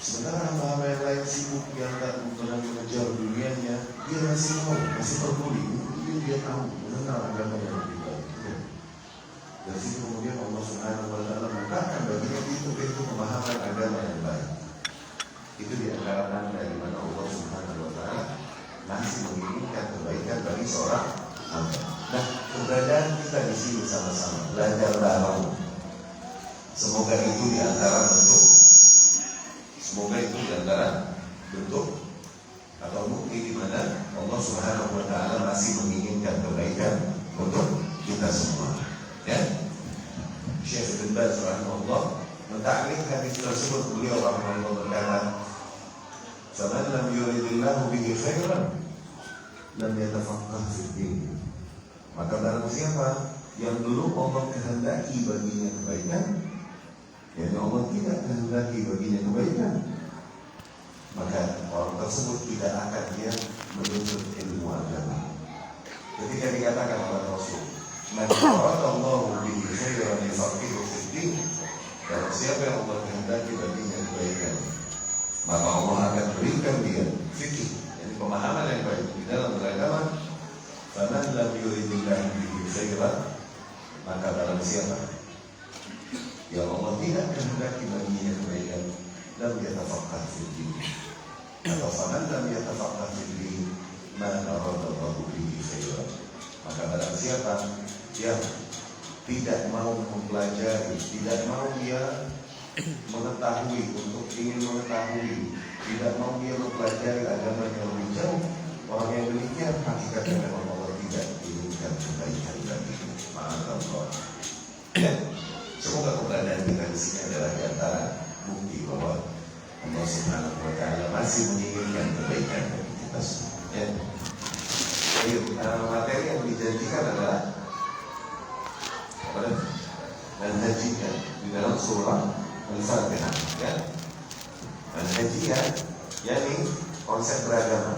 Sementara hamba-hamba yang lain sibuk diangkat mengejar dunianya, dia masih mau, masih peduli. Mungkin dia tahu mengenal agama yang lebih baik. Dari situ kemudian Allah Subhanahu wa Ta'ala bukakan baginya pintu-pintu pemahaman agama yang baik. Itu di antara tanda di mana Allah Subhanahu wa Ta'ala masih menginginkan kebaikan bagi seorang hamba. Nah, keberadaan kita di sini sama-sama belajar bareng. Semoga itu di antara bentuk atau bukti di mana Allah Subhanahu wa Ta'ala masih menginginkan kebaikan untuk kita semua. Ya, Syekh Ibn Baz rahimahullah mentaklif hadis tersebut. Beliau rahimahullah berkata, "Faman lam yuridillahu bihi khairan lam yatafaqqah fid din." Maka barang siapa yang dulu Allah kehendaki baginya kebaikan, yang Allah tidak kehendaki baginya kebaikan, maka orang tersebut tidak akan dia menuntut ilmu agama. Ketika dikatakan oleh Rasul, "Man aradallahu bihi khairan yufaqihu fid din." Kalau siapa yang Allah kehendaki baginya kebaikan, maka Allah akan berikan dia fikih, yani pemahaman yang baik di dalam beragama. Faman lam yuridillahu bihi khairan, maka barang siapa yang Allah tidak kehendaki baginya kebaikan, lam yatafaqqah fid din. Atau faman lam yatafaqqah fid din, ma aradallahu bihi khairan. Maka barang siapa yang tidak mau mempelajari, tidak mau dia mengetahui, untuk ingin mengetahui, tidak mau dia mempelajari agama yang lebih jauh, orang yang demikian hakikatnya memang Allah tidak inginkan kebaikan baginya. Ma'allah. Ya, semoga keberadaan kita di sini adalah di antara bukti bahwa Allah Subhanahu wa Ta'ala masih menginginkan kebaikan bagi kita semua. Ya. Ayo, materi yang dijanjikan adalah manhajiyah di dalam surah Al-Fatihah. Ya, manhajiyah, yakni konsep beragama.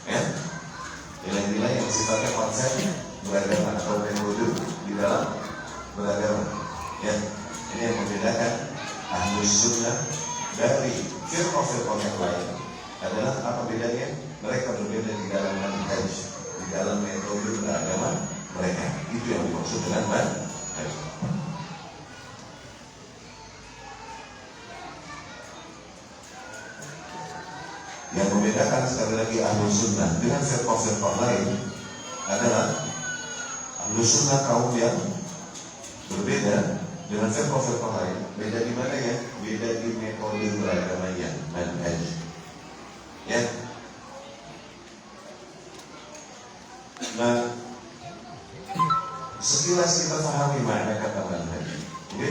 Ya, nilai-nilai yang sifatnya konsep beragama atau metode di dalam beragama. Ya, ini yang membedakan Ahlus Sunnah dari firqah-firqah yang lain adalah apa bedanya? Mereka berbeda di dalam manhaj, di dalam metode beragama mereka. Itu yang dimaksud dengan manhaj. Yang membedakan sekali lagi Ahlus Sunnah dengan firqah-firqah lain adalah Ahlus Sunnah kaum yang berbeda dengan firqah-firqah lain. Beda di mana ya? Beda di metode beragamanya, manhaj. Ya. Nah, sekilas kita pahami makna kata manhaj. Oke?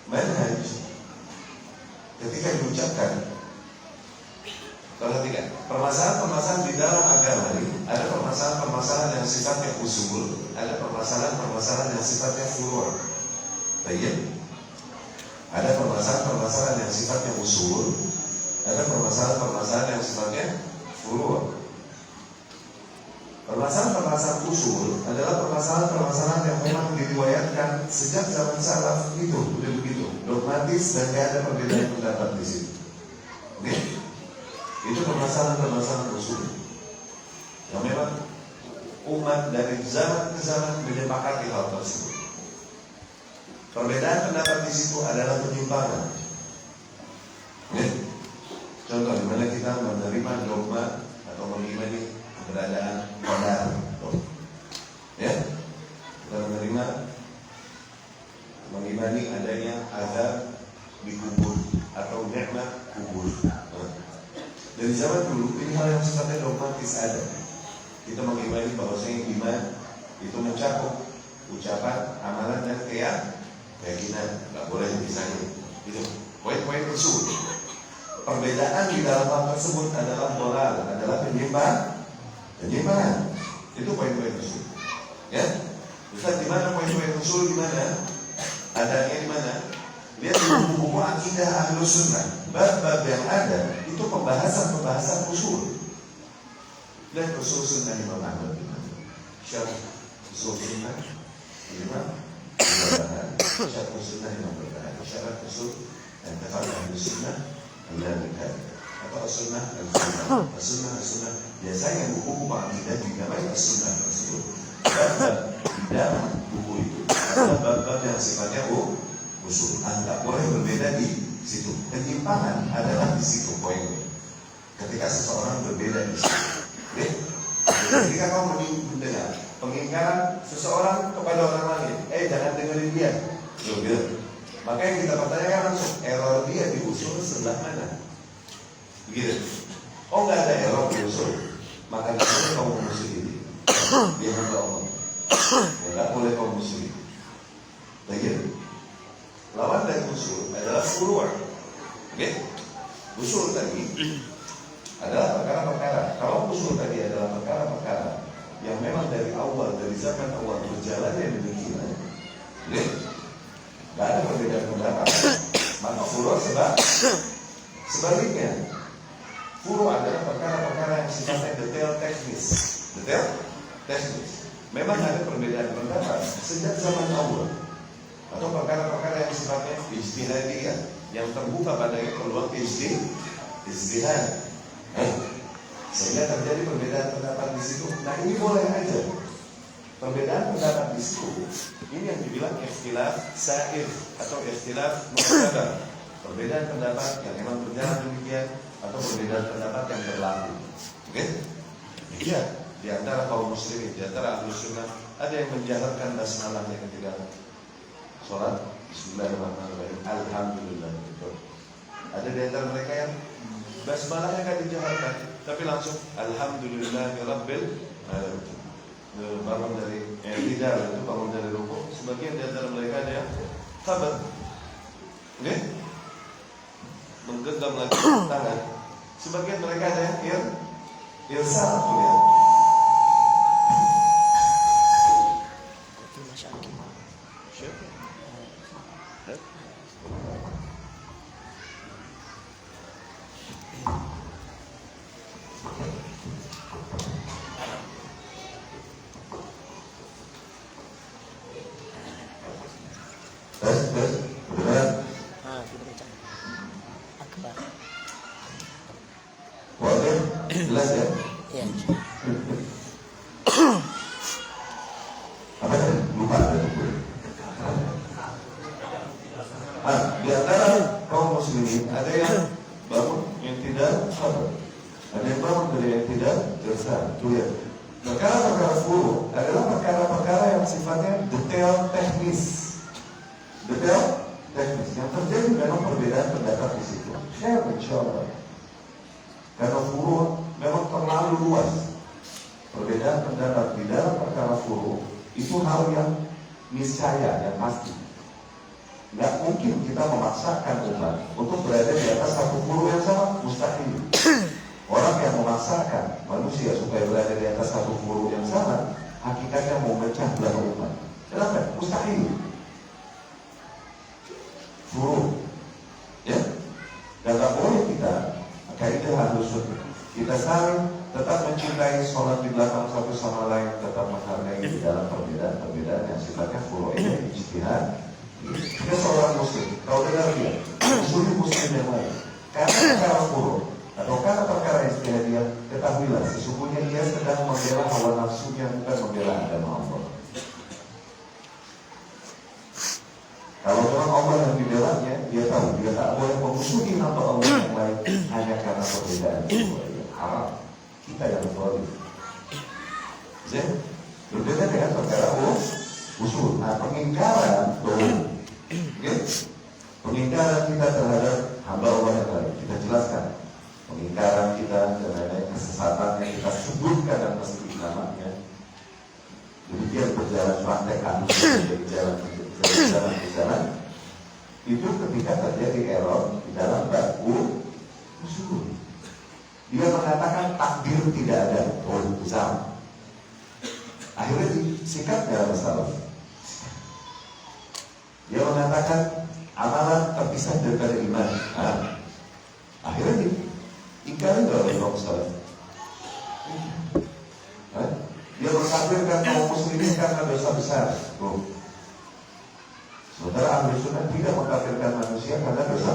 Manhaj ketika diucapkan, perhatikan, permasalahan-permasalahan di dalam agama ini ada permasalahan-permasalahan yang sifatnya usul, ada permasalahan-permasalahan yang sifatnya furu'. Baik. Ada permasalahan-permasalahan yang sifatnya usul, ada permasalahan-permasalahan yang sifatnya furu'. Permasalahan-permasalahan usul adalah permasalahan-permasalahan yang memang diriwayatkan sejak zaman salaf, itu udah begitu, dogmatis dan tidak ada perbedaan pendapat di situ. Oke? Itu permasalahan-permasalahan usul yang memang umat dari zaman ke zaman menyepakati hal tersebut. Perbedaan pendapat di situ adalah penyimpangan. Ya. Contoh di mana kita menerima dogma atau mengimani keberadaan qadar. Ya. Kita mengimani adanya azab di kubur atau nikmat kubur. Dari zaman dulu ini hal yang sifatnya dogmatis ada. Kita mengimani bahwasanya iman itu mencakup ucapan, amalan dan keyakinan. Nggak boleh misalnya itu poin-poin tersebut. Perbedaan di dalam hal tersebut adalah dolal, adalah penyimpangan. Itu poin-poin tersebut. Ya, Ustaz, di mana poin-poin usul di mana? Adanya di mana? Lihat di buku-buku akidah Ahlus Sunnah. Bab-bab yang ada itu pembahasan usul. Lihat usul sunnah Imam Ahmad bin Hanbal. Syarah usul sunnah Imam Barbahari. Syarah usul sunnah Imam Barbahari. Syarah usul Dan kata ahli sunnah al-ladika atau as-sunnah al-sunnah. As-sunnah biasanya buku-buku akidah dinamai as-sunnah tersebut. Dan di dalam buku itu ada bab-bab yang sifatnya usul. Anda boleh berbeda di situ. Penyimpangan adalah di situ poinnya. Ketika seseorang berbeda di situ. Oke? Ketika kamu mendengar pengingkaran seseorang kepada orang lain, jangan dengerin dia. Gitu. Maka yang kita pertanyakan langsung, error dia di usul sebelah mana? Begitu. Oh, nggak ada error di usul, maka nggak boleh kamu musuhi dia hamba Allah. Nggak boleh kamu musuhi. Begitu. Lawan dari usul adalah furu'. Oke? Usul tadi adalah perkara-perkara. Kalau usul tadi adalah perkara-perkara yang memang dari awal, dari zaman awal berjalan yang demikian, nggak ada perbedaan pendapat. Maka furu' sebaliknya, furu' adalah perkara-perkara yang sifatnya detail teknis. Memang ada perbedaan pendapat sejak zaman awal, atau perkara-perkara yang sifatnya ijtihadiyah, yang terbuka padanya peluang ijtihad. Sehingga terjadi perbedaan pendapat di situ. Nah, ini boleh aja. Perbedaan pendapat di situ, ini yang dibilang ikhtilaf sa'ir atau ikhtilaf mu'tabar. Perbedaan pendapat yang memang berjalan demikian, atau perbedaan pendapat yang berlaku. Oke? Iya, di antara kaum muslimin, di antara ahlu sunnah, ada yang menjaharkan basmalahnya ketika sholat. Bismillahirrahmanirrahim. Alhamdulillah. Ada di antara mereka yang basmalahnya kan dijaharkan, tapi langsung Alhamdulillahirabbil alamin. Bangun dari tidak itu bangun dari rukuk. Sebagian di antara mereka ada yang sabar, menggenggam lagi tangan. Sebagian mereka ada yang irsal, lihat. Jelas ya? Iya. Apa tadi? Lupa. Di antara kaum muslimin ada yang bangun yang tidak sabar, ada yang bangun dari yang tidak irsal. Lihat. Perkara-perkara furu adalah perkara-perkara yang sifatnya detail teknis. Yang terjadi memang perbedaan pendapat di situ. Share insyaallah. Karena furu memang terlalu luas. Perbedaan pendapat di dalam perkara furu itu hal yang niscaya, yang pasti. Nggak mungkin kita memaksakan umat untuk berada di atas satu furu yang sama, mustahil. Orang yang memaksakan manusia supaya berada di atas satu furu yang sama, hakikatnya mau memecah belah umat. Kenapa? Mustahil. Furu, ya, dan tak boleh kita kaidah ahlus sunnah. Kita saling tetap mencintai, sholat di belakang satu sama lain, tetap menghargai di dalam perbedaan yang sifatnya furu'iyah, ijtihad. Kita seorang muslim, kau dengar dia, muslim yang lain. Karena perkara furu' atau karena perkara ijtihadiyah, ketahuilah sesungguhnya dia sedang membela hawa nafsunya, bukan membela agama Allah. Kalau orang Allah yang dibelanya, dia tahu dia tak boleh memusuhi nama Allah yang lain hanya karena perbedaan haram. Kita yang zalim. Berbeda dengan perkara usul. Nah, pengingkaran pengingkaran kita terhadap hamba Allah yang lain, kita jelaskan. Pengingkaran kita terhadap kesesatan yang kita sebutkan dan mesti namanya. Jadi dia berjalan praktek berjalan itu ketika terjadi error di dalam bab usul. Dia mengatakan takdir tidak ada, besar. Akhirnya disikat dalam masalah. Dia mengatakan amalan terpisah daripada iman. Akhirnya diingkari oleh Imam Salaf. Dia mengkafirkan kaum muslimin karena dosa besar. Sementara ahli sunnah tidak mengkafirkan manusia karena dosa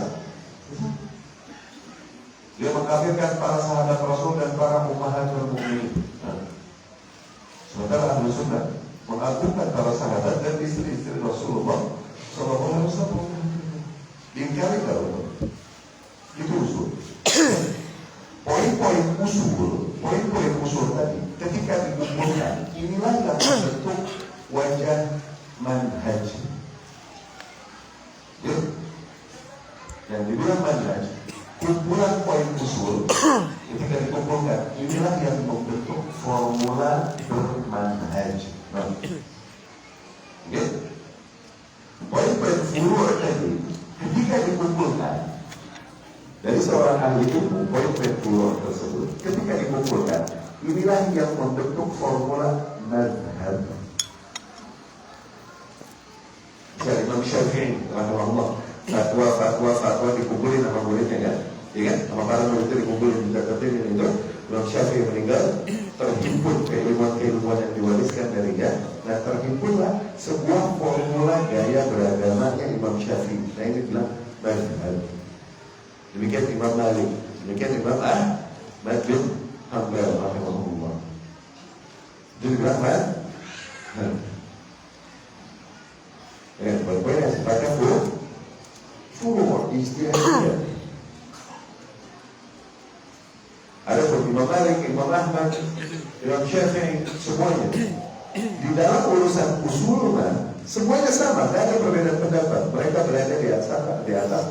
Dia mengkafirkan para sahabat Rasul dan para ummahatul mukminin. Sementara ahlu sunnah mengagungkan para sahabat dan istri-istri Rasulullah Sallallahu Alaihi Wasallam. Diingkari kalau itu usul. Poin-poin usul tadi ketika dikumpulkan, inilah yang membentuk wajah manhaj. Ya. Yang dibilang manhaj, kumpulan poin usul ketika dikumpulkan, inilah yang membentuk formula bermanhaj. Ya. Poin-poin furu' tadi ketika dikumpulkan dari seorang ahli ilmu, poin-poin furu' tersebut ketika dikumpulkan, inilah yang membentuk formula madhab. Misalnya Imam Syafi'i rahimahullah, fatwa dikumpulin sama muridnya kan? Ya kan? Sama para muridnya dikumpulin juga tertib itu. Imam Syafi'i meninggal, terhimpun keilmuan yang diwariskan darinya. Nah, terhimpunlah sebuah formula gaya beragamanya Imam Syafi'i. Nah, ini bilang madhab. Demikian Imam Malik, demikian Imam Ahmad bin Hanbal rahimahullah. Jadi bilang madhab. Ya, poin-poin yang sifatnya furu' istihadiyah. Ada pun Imam Malik, Imam Ahmad, Imam Syafi'i, semuanya di dalam urusan usul semuanya sama, tidak ada perbedaan pendapat. Mereka berada di atas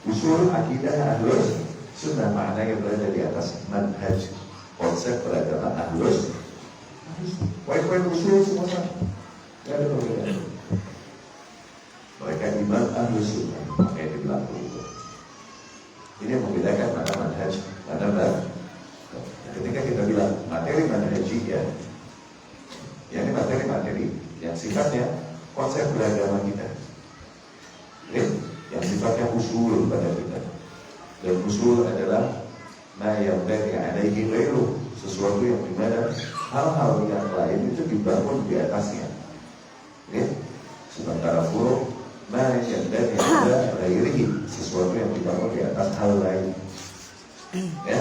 usul akidah ahlus sunnah, maknanya berada di atas manhaj, konsep beragama ahlus. Poin-poin usul semua sama, tidak ada perbedaan. Mereka imam ahlus sunnah, makanya dibilang begitu. Ini yang membedakan mana manhaj, mana manhaj. Ketika kita bilang materi manhajiyah, ya ini materi-materi yang sifatnya konsep beragama kita, yang sifatnya usul pada kita. Dan usul adalah ma yang alaihi ghairuh, sesuatu yang dimana hal-hal yang lain itu dibangun di atasnya. Sementara furu' ma yang ala ghairihi, sesuatu yang dibangun di atas hal lain. Ya.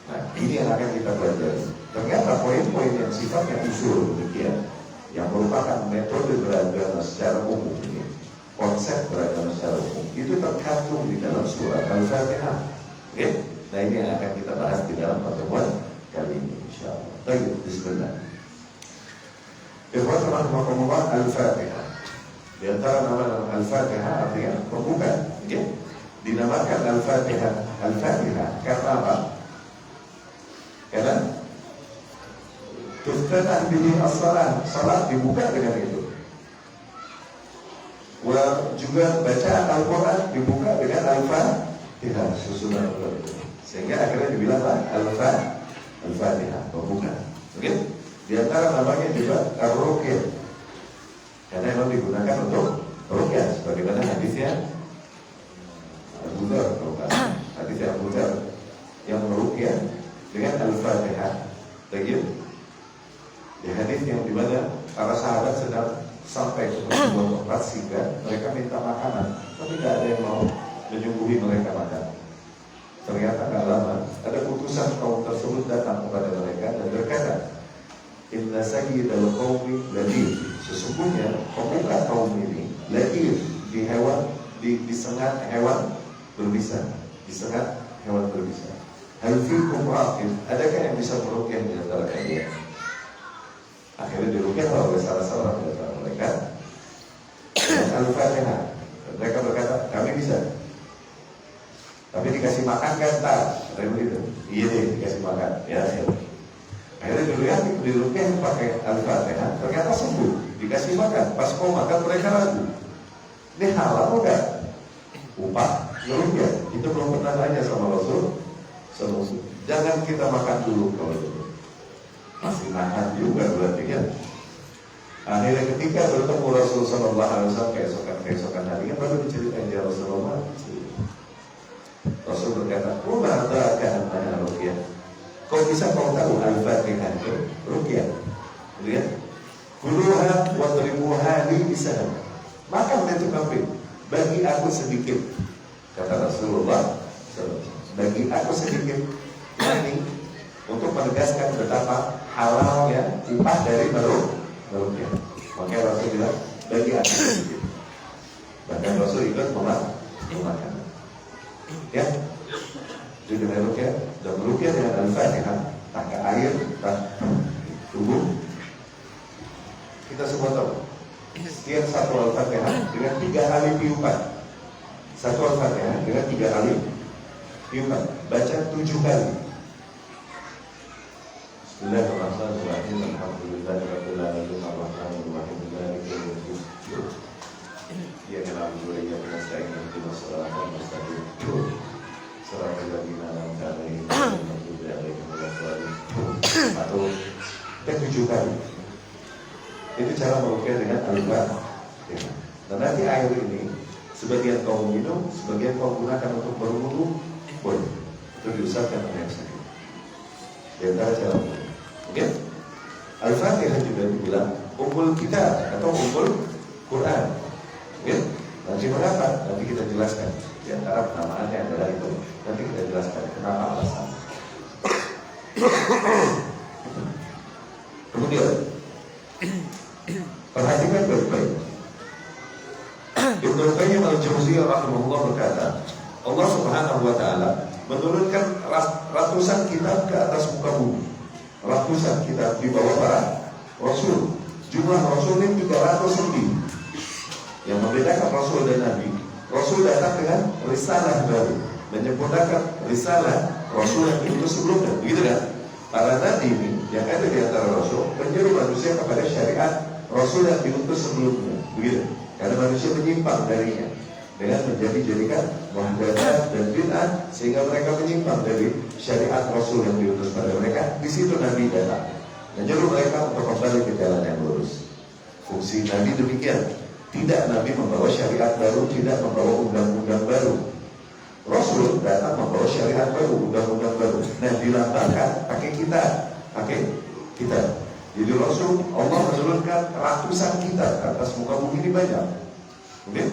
Nah, ini yang akan kita pelajari. Ternyata poin-poin yang sifatnya usul demikian, yang merupakan metode beragama secara umum ini, konsep beragama secara umum, itu terkandung di dalam surat Al-Fatihah. Oke? Nah, ini yang akan kita bahas di dalam pertemuan kali ini, insyaallah. Baik, bismillah. Ikhwan rahimakumullah, Al-Fatihah. Di antara nama Al-Fatihah artinya pembuka. Oke? Dinamakan Al-Fatihah. Al-Fatihah karena apa? Karena tuftah bihi as-salat, salat dibuka dengan itu. Juga bacaan Al-Quran dibuka dengan Al-Fatihah, susunan itu. Sehingga akhirnya dibilanglah Al-Fatihah, pembuka. Oke? Di antara namanya juga Ar-Ruqyah. Karena memang digunakan untuk ruqyah, sebagaimana hadisnya Abu Dzar, hadisnya Abu Dzar yang meruqyah dengan Al-Fatihah. Lagi di hadis yang dimana para sahabat sedang sampai ke sebuah tempat sehingga mereka minta makanan, tapi tidak ada yang mau menyuguhi mereka makan. Ternyata tidak lama ada utusan kaum tersebut datang kepada mereka dan berkata, Inna sayyidal qaumi ladir, sesungguhnya pemuka kaum ini ladir, di hewan, disengat hewan berbisa, disengat hewan berbisa. Hal fikum raqib, adakah yang bisa meruqyah di antara kalian? Akhirnya diruqyah oleh salah seorang di antara mereka dengan Al-Fatihah. Mereka berkata, kami bisa, tapi dikasih makan kan tak? Katanya begitu. Iya deh, dikasih makan. Ya. Akhirnya diruqyah pakai Al-Fatihah, ternyata sembuh, dikasih makan. Pas mau makan mereka ragu, ini halal enggak? Upah diruqyah. Itu belum pernah tanya sama Rasul. Jangan kita makan dulu kalau itu. Masih makan juga berarti kan. Akhirnya ketika bertemu Rasul Sallallahu Alaihi Wasallam keesokan harinya baru diceritain ya Rasulullah. Rasul berkata, "Umartakan mana ruqyah? Kau bisa kau tahu Al-Fatihah itu ruqyah? Lihat, kuluha wa tribuha li bisalam. Makan itu kambing, bagi aku sedikit," kata Rasulullah Sallallahu Alaihi Wasallam. bagi aku sedikit ini untuk menegaskan betapa halalnya upah dari merukyah. Makanya Rasul bilang bagi aku sedikit. Bahkan Rasul ikut memakan. Ya, jadi merukyah dan merukyah dengan Al-Fatihah, pakai air dan tubuh. Kita semua tahu setiap satu Al-Fatihah dengan 3 kali tiupan. Satu Al-Fatihah dengan 3 kali tiupan. Baca 7 kali. Bismillahirrahmanirrahim. Alhamdulillahirabbil alamin arrahmanir rahim maliki yaumiddin. Ya kana na'budu wa iyyaka nasta'in ihdinas siratal mustaqim. Shiratal ladzina an'amta 'alaihim ghairil maghdubi 'alaihim waladdallin. Atau 7 kali. Itu cara merukyah dengan Al-Fatihah. Dan nanti air ini sebagian kaum minum, sebagian kaum gunakan untuk berwudu, boleh. Itu diusapkan oleh yang sakit. Di antara cara merukyah. Oke? Al-Fatihah juga dibilang ummul kitab atau ummul Quran. Oke? Nanti mengapa? Nanti kita jelaskan. Di antara penamaannya adalah itu. Nanti kita jelaskan kenapa alasan. Kemudian perhatikan baik-baik. Ibnu Qayyim al-Jauziyah rahimahullah berkata, Allah Subhanahu wa taala menurunkan ratusan kitab ke atas muka bumi. Ratusan kitab di bawah para rasul. Jumlah rasul ini 300 lebih. Yang membedakan rasul dan nabi, rasul datang dengan risalah baru, menyempurnakan risalah rasul yang diutus sebelumnya. Begitu kan? Para nabi ini yang ada di antara rasul menyeru manusia kepada syariat rasul yang diutus sebelumnya. Begitu. Karena manusia menyimpang darinya dengan menjadikan muhdatsat dan bid'ah sehingga mereka menyimpang dari syariat rasul yang diutus pada mereka. Di situ nabi datang menyeru mereka untuk kembali ke jalan yang lurus. Fungsi nabi demikian. Tidak nabi membawa syariat baru, tidak membawa undang-undang baru. Rasul datang membawa syariat baru, undang-undang baru. Nah, dilambangkan pakai kitab. Jadi Rasul Allah menurunkan ratusan kitab atas muka bumi ini banyak. Oke?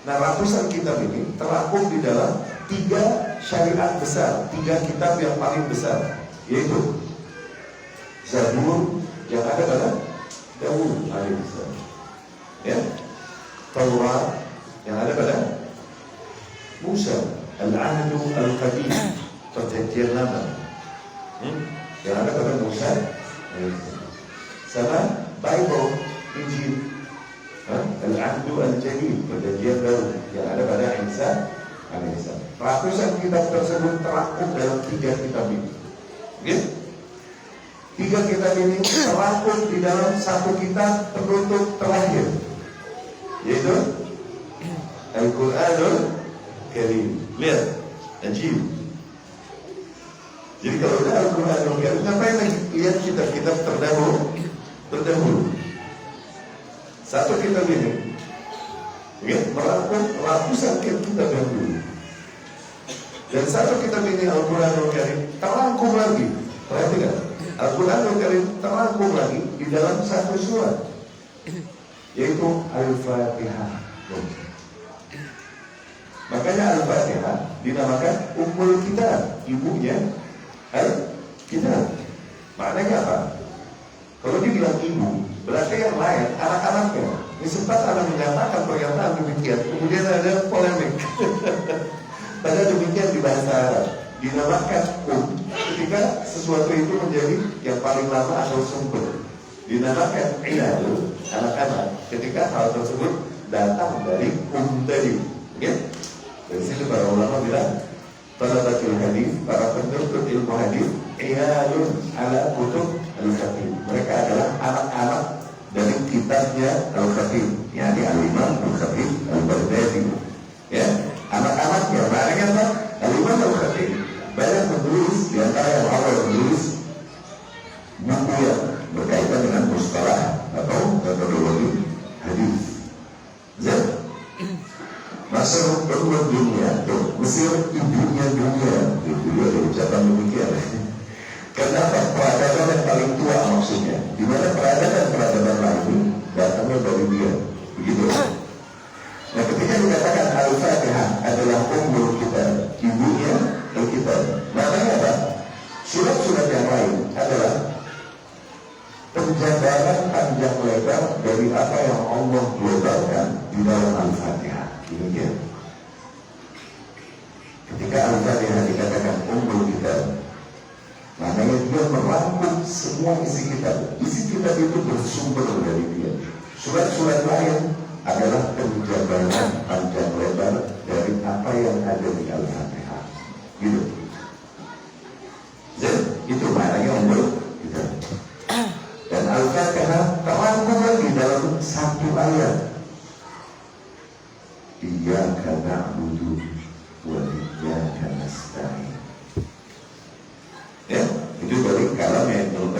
Nah, ratusan kitab ini terangkum di dalam 3 syariat besar, 3 kitab yang paling besar, yaitu Zabur yang ada pada Daud alaihissalam, ya, Taurat yang ada pada Musa, Al-Ahdu Al-Qadim, perjanjian lama, yang ada pada Musa, sama Bible, Injil, Al-Ahdu Al-Jadid, perjanjian baru yang ada pada Isa alaihissalam. Ratusan kitab tersebut terangkum dalam 3 kitab ini. Oke? 3 kitab ini terangkum di dalam 1 kitab penutup terakhir, yaitu Al-Quranul Karim. Lihat, Ajib. Jadi kalau udah Al-Quranul Karim, ngapain lagi lihat kitab-kitab terdahulu? 1 kitab ini, ya, merangkum ratusan kitab yang dulu. Dan 1 kitab ini Al-Quranul Karim terangkum lagi. Perhatikan, Al-Quranul Karim terangkum lagi di dalam 1 surat, yaitu Al-Fatihah. Makanya Al-Fatihah dinamakan Ummul Kitab, ibunya Al-Kitab. Maknanya apa? Kalau dibilang ibu, berarti yang lain anak-anaknya. Ini sempat ada menyatakan pernyataan demikian, kemudian ada polemik. Padahal demikian di bahasa Arab, dinamakan ketika sesuatu itu menjadi yang paling lama atau sumber. Dinamakan iyal, anak-anak, ketika hal tersebut datang dari tadi. Ya? Dari sini para ulama bilang, talabatul hadis, para penuntut ilmu hadis, iyalun ala kutub al-Khatib. Mereka adalah anak-anak dari kitabnya Al-Khatib, yakni Al-Imam Al-Khatib Al-Baghdadi. Ya, anak-anaknya, maknanya apa? Al-Imam Al-Khatib banyak menulis, di antara yang awal menulis buku yang berkaitan dengan mustalah atau metodologi hadis. Masuk kedua dunia, Mesir ibunya dunia, itu dia ada ucapan demikian. Kenapa? Peradaban yang paling tua maksudnya, di mana peradaban lain datangnya dari dia, begitu. Nah, ketika dikatakan Al-Fatihah adalah ummul kitab, ibunya Al-Fatihah. Demikian. Ketika Al-Fatihah dikatakan Ummul Kitab, maknanya dia merangkum semua isi kitab. Isi kitab itu bersumber dari dia. Surat-surat lain adalah penjabaran panjang lebar dari apa yang ada di Al-Fatihah. Gitu. Dan itu maknanya Ummul Kitab. Dan Al-Fatihah terangkum lagi dalam satu ayat. Iyyaka na'budu wa iyyaka nasta'in. Ya, itu dari kalam yang Ibnu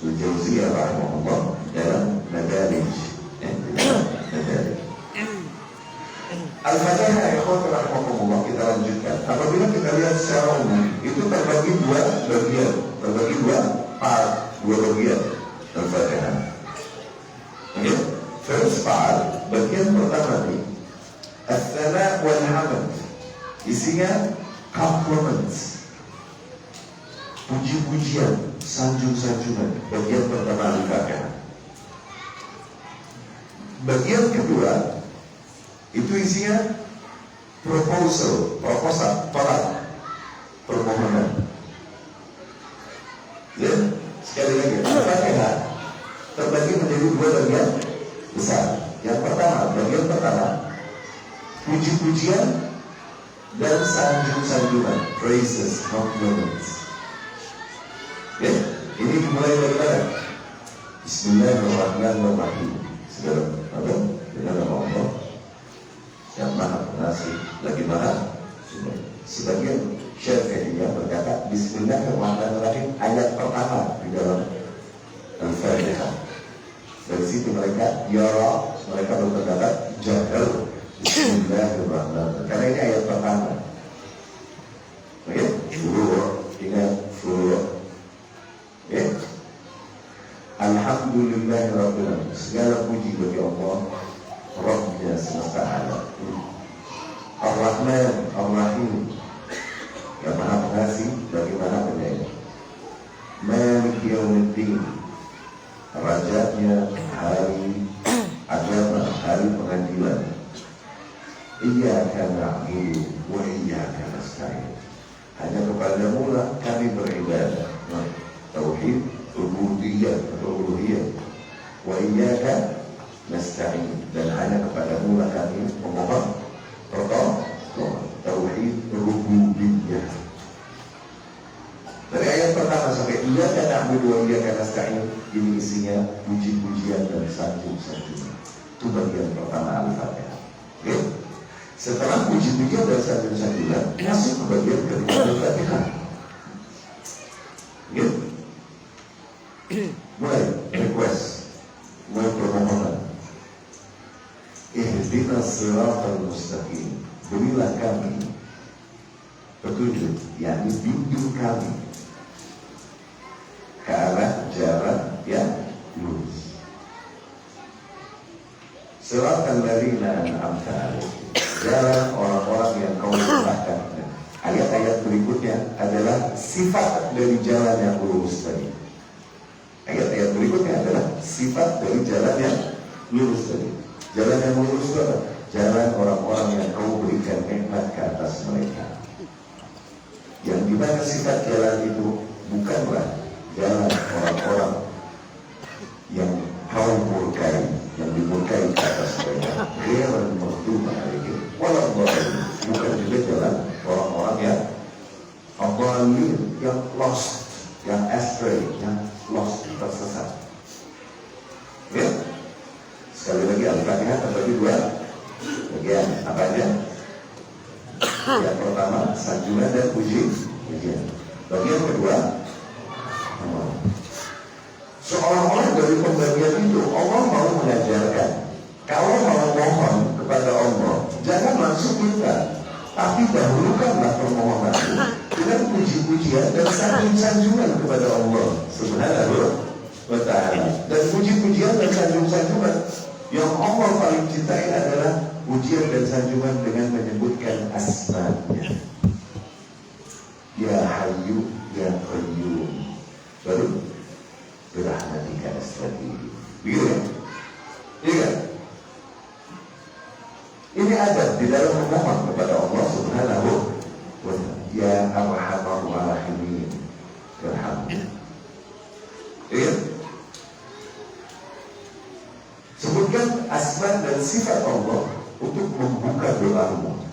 Al-Jauziyah rahimahullah dalam Madarij. Madarij. Al-Fatihah ya rahimahullah, kita lanjutkan. Apabila kita lihat secara umum, itu terbagi dua bagian, terbagi dua part, dua bagian Al-Fatihah. Okay? First part, bagian pertama ini As-Sana wal Hamd, isinya compliments, puji-pujian, sanjung-sanjungan. Bagian pertama Al-Fatihah. Bagian kedua itu isinya proposal, tolak, permohonan. Dan sekali lagi, Al-Fatihah terbagi menjadi dua bagian besar. Yang pertama, bagian pertama, puji-pujian dan sanjung-sanjungan, praises, compliments. Ya, ini dimulai dari mana? Bismillahirrahmanirrahim. Segala apa? Dengan nama Allah yang Maha Pengasih lagi Maha. Sebagian Syafi'iyah berkata Bismillahirrahmanirrahim ayat pertama di dalam Al-Fatihah. Dari situ mereka mereka berpendapat jahar Bismillahirrahmanirrahim karena ini ayat pertama. Oke? Ingat furu'. Oke? Alhamdulillahirabbil alamin. Segala puji bagi Allah Rabbnya semesta alam. Ar-Rahman Ar-Rahim, yang Maha Pengasih bagi Maha Penyayang. Malik Yaumiddin, rajanya hari agama, hari pengadilan. Iyyaka na'budu wa iyyaka nasta'in. Hanya kepadamu lah kami beribadah. Tauhid, rububiyah atau uluhiyah. Wa iyyaka nasta'in, dan hanya kepadamu lah kami memohon pertolongan. Tauhid rububiyah. Dari ayat pertama sampai iyyaka na'budu wa iyyaka nasta'in, ini isinya puji-pujian dan sanjung-sanjungan. Itu bagian pertama Al-Fatihah. Oke? Setelah puji-pujian dan sanjung-sanjungan, masuk ke bagian kedua Al-Fatihah. Oke? Mulai request, mulai permohonan. Ihdinas siratal mustaqim, berilah kami petunjuk, yakni bimbing kami ke arah jalan yang lurus. Siratal ladzina an'amta 'alaihim, jalan orang-orang yang kau murahkan. Ayat-ayat berikutnya adalah sifat dari jalan yang lurus tadi. Ayat-ayat berikutnya adalah sifat dari jalan yang lurus tadi. Jalan yang lurus itu apa? Jalan orang-orang yang kau berikan nikmat ke atas mereka. Yang dimana sifat jalan itu bukanlah jalan orang-orang yang kau murkai, yang dimurkai ke atas mereka. Dia bermerduma lagi. Bukan juga jalan orang-orang yang abalin, yang lost, yang astray, yang lost, tersesat. Ya? Sekali lagi Al-Fatihah terbagi dua bagian. Apa aja? Yang pertama sanjungan dan puji-pujian. Bagian kedua, seolah-olah dari pembagian itu Allah mau mengajarkan, kalau mau mohon kepada Allah, jangan langsung minta, tapi dahulukanlah permohonan dengan puji-pujian dan sanjung-sanjungan kepada Allah Subhanahu wa ta'ala. Dan puji-pujian dan sanjung-sanjungan yang Allah paling cintai adalah pujian dan sanjungan dengan menyebutkan asma-Nya. Ya Hayyu Ya Qayyum, baru birahmatika nasta'in. Begitu kan? Iya kan? Ini adab di dalam memohon kepada Allah Subhanahu wa ta'ala. Ya Arhamar Rahimin, irhamni. Ya. Sebutkan asma dan sifat Allah untuk membuka doamu.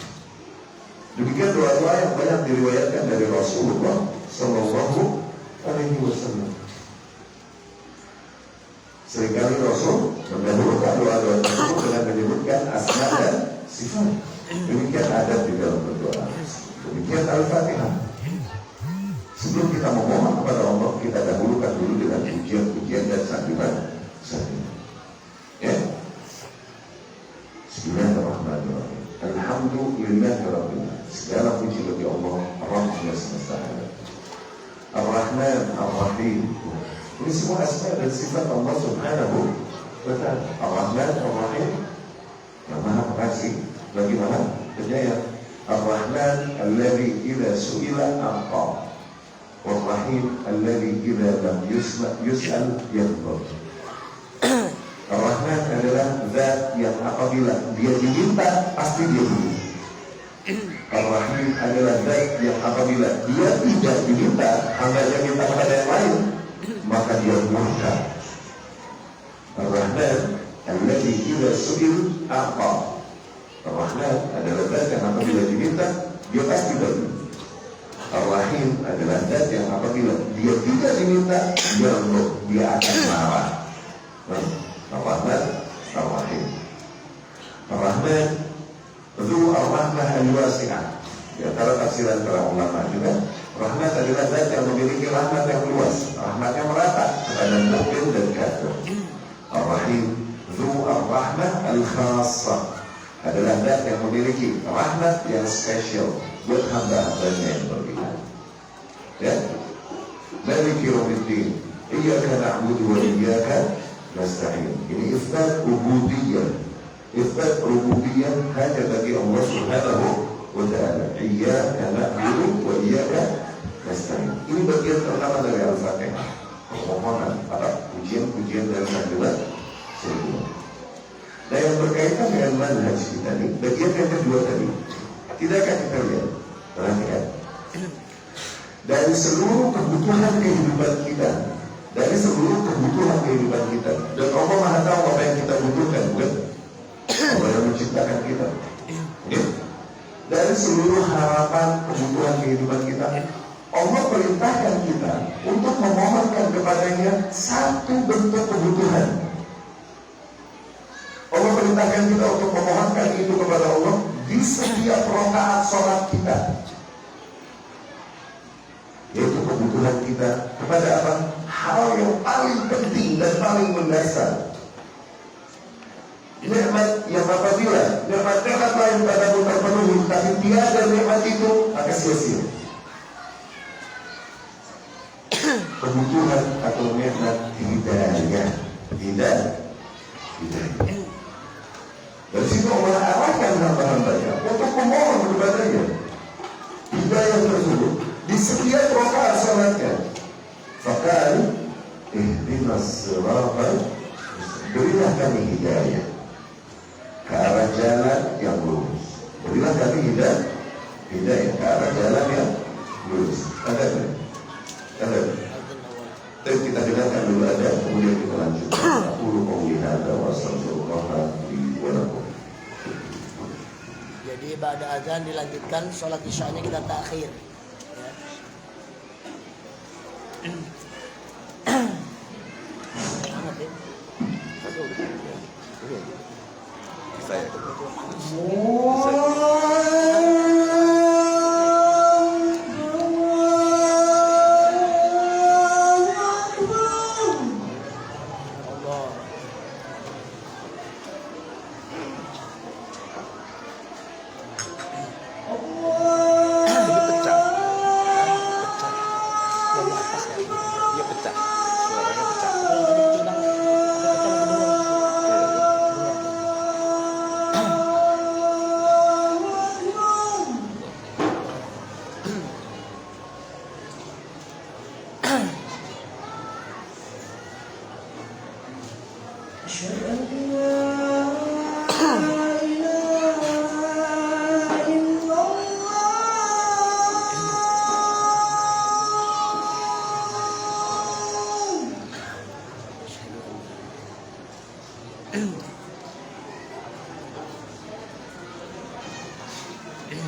Demikian doa-doa yang banyak diriwayatkan dari Rasulullah Sallallahu Alaihi Wasallam. Seringkali Rasul mendahulukan doa-doa tersebut dengan menyebutkan asma dan sifat. Demikian adab di dalam berdoa. Demikian Al-Fatihah. Sebelum kita memohon kepada Allah, kita dahulukan dulu dengan pujian-pujian dan sanjungan. Ya. Bismillahirrahmanirrahim. Alhamdulillahirabbil alamin. Segala puji bagi Allah, Rabb semesta alam. Ar-Rahman Ar-Rahim. Ini semua asma dan sifat Allah Subhanahu wa ta'ala. Ar-Rahman Ar-Rahim, yang Maha Pengasih lagi Maha Penyayang. Ar-Rahman alladzi idza su'ila a'ta. Ar-Rahim alladzi idza lam yus'al yaghfir. Ar-Rahman adalah zat yang apabila dia diminta pasti dia beri. Ar-Rahim adalah zat yang apabila dia tidak diminta, hambanya minta kepada yang lain, maka dia murka. Ar-Rahman alladzi idza su'il a'ta. Ar-Rahman adalah zat yang apabila diminta dia pasti beri. Ar-Rahim adalah zat yang apabila dia tidak diminta dia akan marah. Ar-Rahman Ar-Rahim. Ar-Rahman Dzu Ar-Rahmah Al-Wasi'ah. Di antara tafsiran para ulama juga, rahmat adalah zat yang memiliki rahmat yang luas, rahmat yang merata kepada mukmin dan kafir. Ar-Rahim Dzu Ar-Rahmah Al-Khassah adalah zat yang memiliki rahmat yang spesial buat hamba-hambanya yang beriman. Ya. Maliki Yaumiddin. Iyyaka na'budu wa iyyaka nasta'in. Ini isbat ubudiyah. Isbat rububiyah hanya bagi Allah Subhanahu wa ta'ala. Iyyaka na'budu wa iyyaka nasta'in. Ini bagian pertama dari Al-Fatihah. Permohonan para pujian-pujian dan sanjungan semua. Nah, yang berkaitan dengan manhaj kita ini, bagian yang kedua tadi. Tidakkah kita lihat? Perhatikan. Dari seluruh kebutuhan kehidupan kita, dari seluruh kebutuhan kehidupan kita, dan Allah Maha tahu apa yang kita butuhkan, bukan? Allah yang menciptakan kita. Ya? Dari seluruh harapan kebutuhan kehidupan kita, Allah perintahkan kita untuk memohonkan kepadanya satu bentuk kebutuhan. Allah perintahkan kita untuk memohonkan itu kepada Allah di setiap rakaat sholat kita, yaitu kebutuhan kita kepada apa? Hal yang paling penting dan paling mendasar. Nikmat yang apabila nikmat lain padamu terpenuhi, tapi tiada nikmat itu, maka sia-sia. Kebutuhan atau nikmat hidayah. Dari situ Allah arahkan hamba-hambanya untuk memohon kepadanya hidayah tersebut di setiap rakaat salatnya. Faqal ihdinas siratal, berilah kami hidayah ke arah jalan yang lurus. Berilah kami hidayah ke arah jalan yang lurus. Ada. Dan kita dengarkan dulu ada, kemudian kita lanjutkan. Aku qouli hadza wa astaghfirullah li wa lakum. Jadi ba'da azan dilanjutkan, sholat isya'nya kita takhir. Dari atas ya. Ya.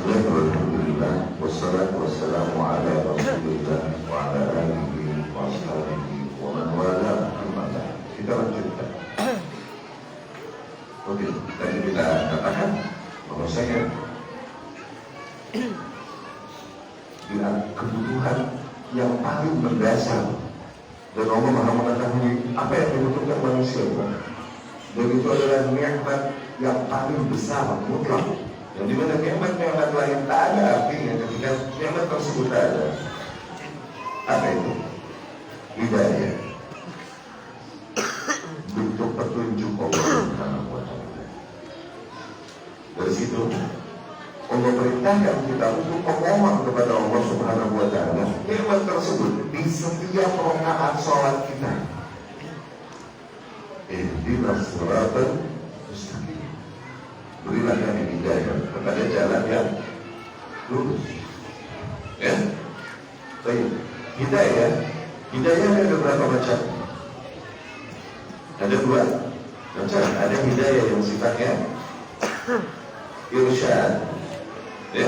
Alhamdulillah, wassalatu wassalamu ala Rasulillah wa ala alihi wa ashabihi wa man wala. Kita lanjutkan. Oke, tadi kita katakan bahwasanya dengan kebutuhan yang paling mendasar dan Allah Maha mengetahui apa yang dibutuhkan manusia, dan itu adalah nikmat yang paling besar mutlak, yang dimana nikmat-nikmat lain tak ada artinya ketika nikmat tersebut tak ada. Apa itu? Hidayah, bentuk petunjuk Allah Subhanahu wa Ta'ala. Dari situ Allah perintahkan kita untuk memohon kepada Allah Subhanahu wa Ta'ala nikmat tersebut di setiap rakaat sholat kita. Ihdinas siratal mustaqim. Berilah kami hidayah kepada jalan yang lurus. Ya, baik. Hidayah ada berapa macam? Ada dua macam. Ada hidayah yang sifatnya irsyad. Ya,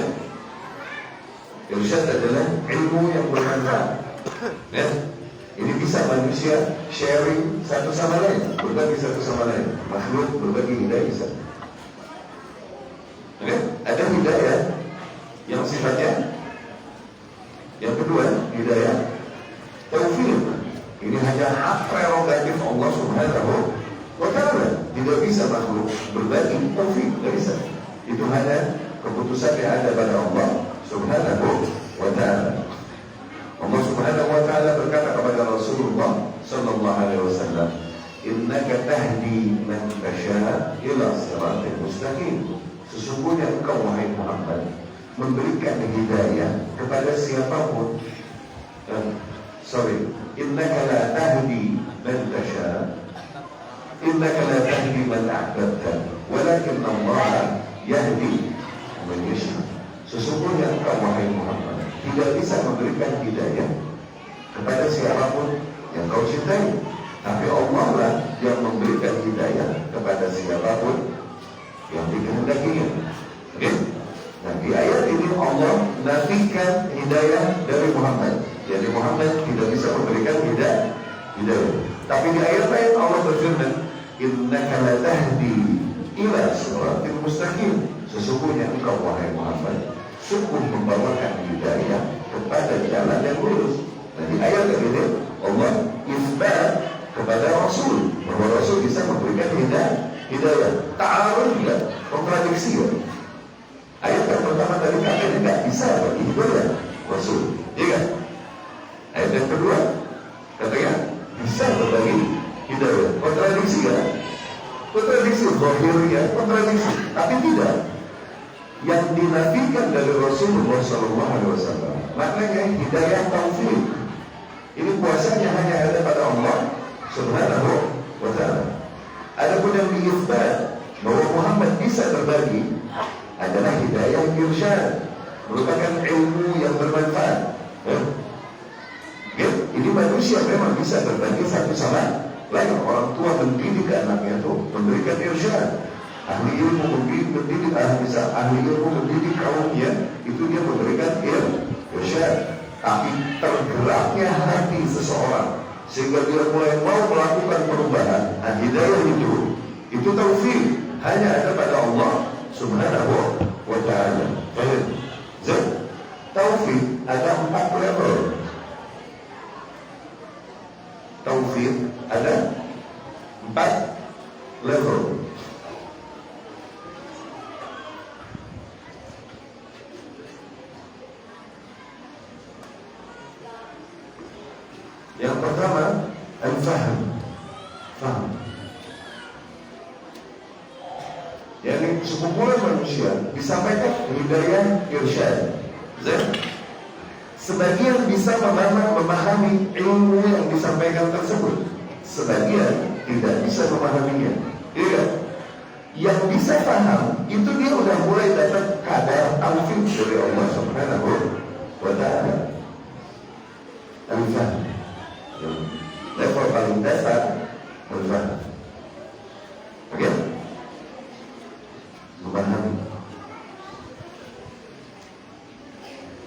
irsyad adalah ilmu yang bermanfaat. Ya, ini bisa manusia sharing satu sama lain, berbagi satu sama lain. Makhluk berbagi hidayah bisa. Ya, ada hidayah yang sifatnya yang kedua, hidayah taufik. Ini hanya hak prerogatif Allah Subhanahu wa Ta'ala. Tidak bisa makhluk berbagi taufik, tidak bisa. Itu hanya keputusan yang ada pada Allah Subhanahu wa ta'ala. Allah Subhanahu wa ta'ala berkata kepada Rasulullah sallallahu alaihi wasallam, "Innaka tahdi man tasha' ila siratal mustaqim." Sesungguhnya engkau wahai Muhammad memberikan hidayah kepada siapapun. Innaka la tahdi man tasha'. Innaka la tahdi man ahbabta, walakin Allah yahdi man yasha. Sesungguhnya engkau wahai Muhammad tidak bisa memberikan hidayah kepada siapapun yang kau cintai, tapi Allah lah yang memberikan hidayah kepada siapapun yang dikehendakinya. Okay? Nah, di ayat ini Allah nafikan hidayah dari Muhammad. Jadi Muhammad tidak bisa memberikan hidayah. Tapi di ayat lain Allah berfirman, "Innaka la tahdi ila siratal mustaqim." Sesungguhnya engkau wahai Muhammad sungguh membawakan hidayah kepada jalan yang lurus. Nah, di ayat ini Allah isbat kepada Rasul bahwa Rasul bisa memberikan hidayah. Ta'arud tidak, kontradiksi ya. Ayat yang pertama tadi katanya tidak bisa bagi hidayah Rasul, iya kan? Ayat yang kedua katanya bisa berbagi hidayah. Kontradiksi ya? Kontradiksi, zahirnya kontradiksi, tapi tidak. Yang dinafikan dari Rasulullah SAW maknanya hidayah taufik. Ini kuasanya hanya ada pada Allah Subhanahu wa ta'ala. Adapun yang diisbat bahwa Muhammad bisa berbagi adalah hidayah irsyad, merupakan ilmu yang bermanfaat. Ini manusia memang bisa berbagi satu sama lain. Orang tua mendidik anaknya itu memberikan irsyad. Ahli ilmu mendidik ahli ilmu mendidik kaumnya, itu dia memberikan irsyad. Tapi tergeraknya hati seseorang sehingga dia mulai mau melakukan perubahan, hidayah itu taufik hanya ada pada Allah Subhanahu wa ta'ala. Baik. Taufik ada 4 level. Taufik ada 4 level. Yang pertama, al-fahm. Faham. Yani sekumpulan manusia disampaikan hidayah irsyad. Sebagian bisa memahami ilmu yang disampaikan tersebut, sebagian tidak bisa memahaminya. Iya. Yang bisa paham itu dia udah mulai dapat kadar taufik dari Allah Subhanahu wa ta'ala. Al-fahm. Level paling dasar al-fahm. Oke? Memahami.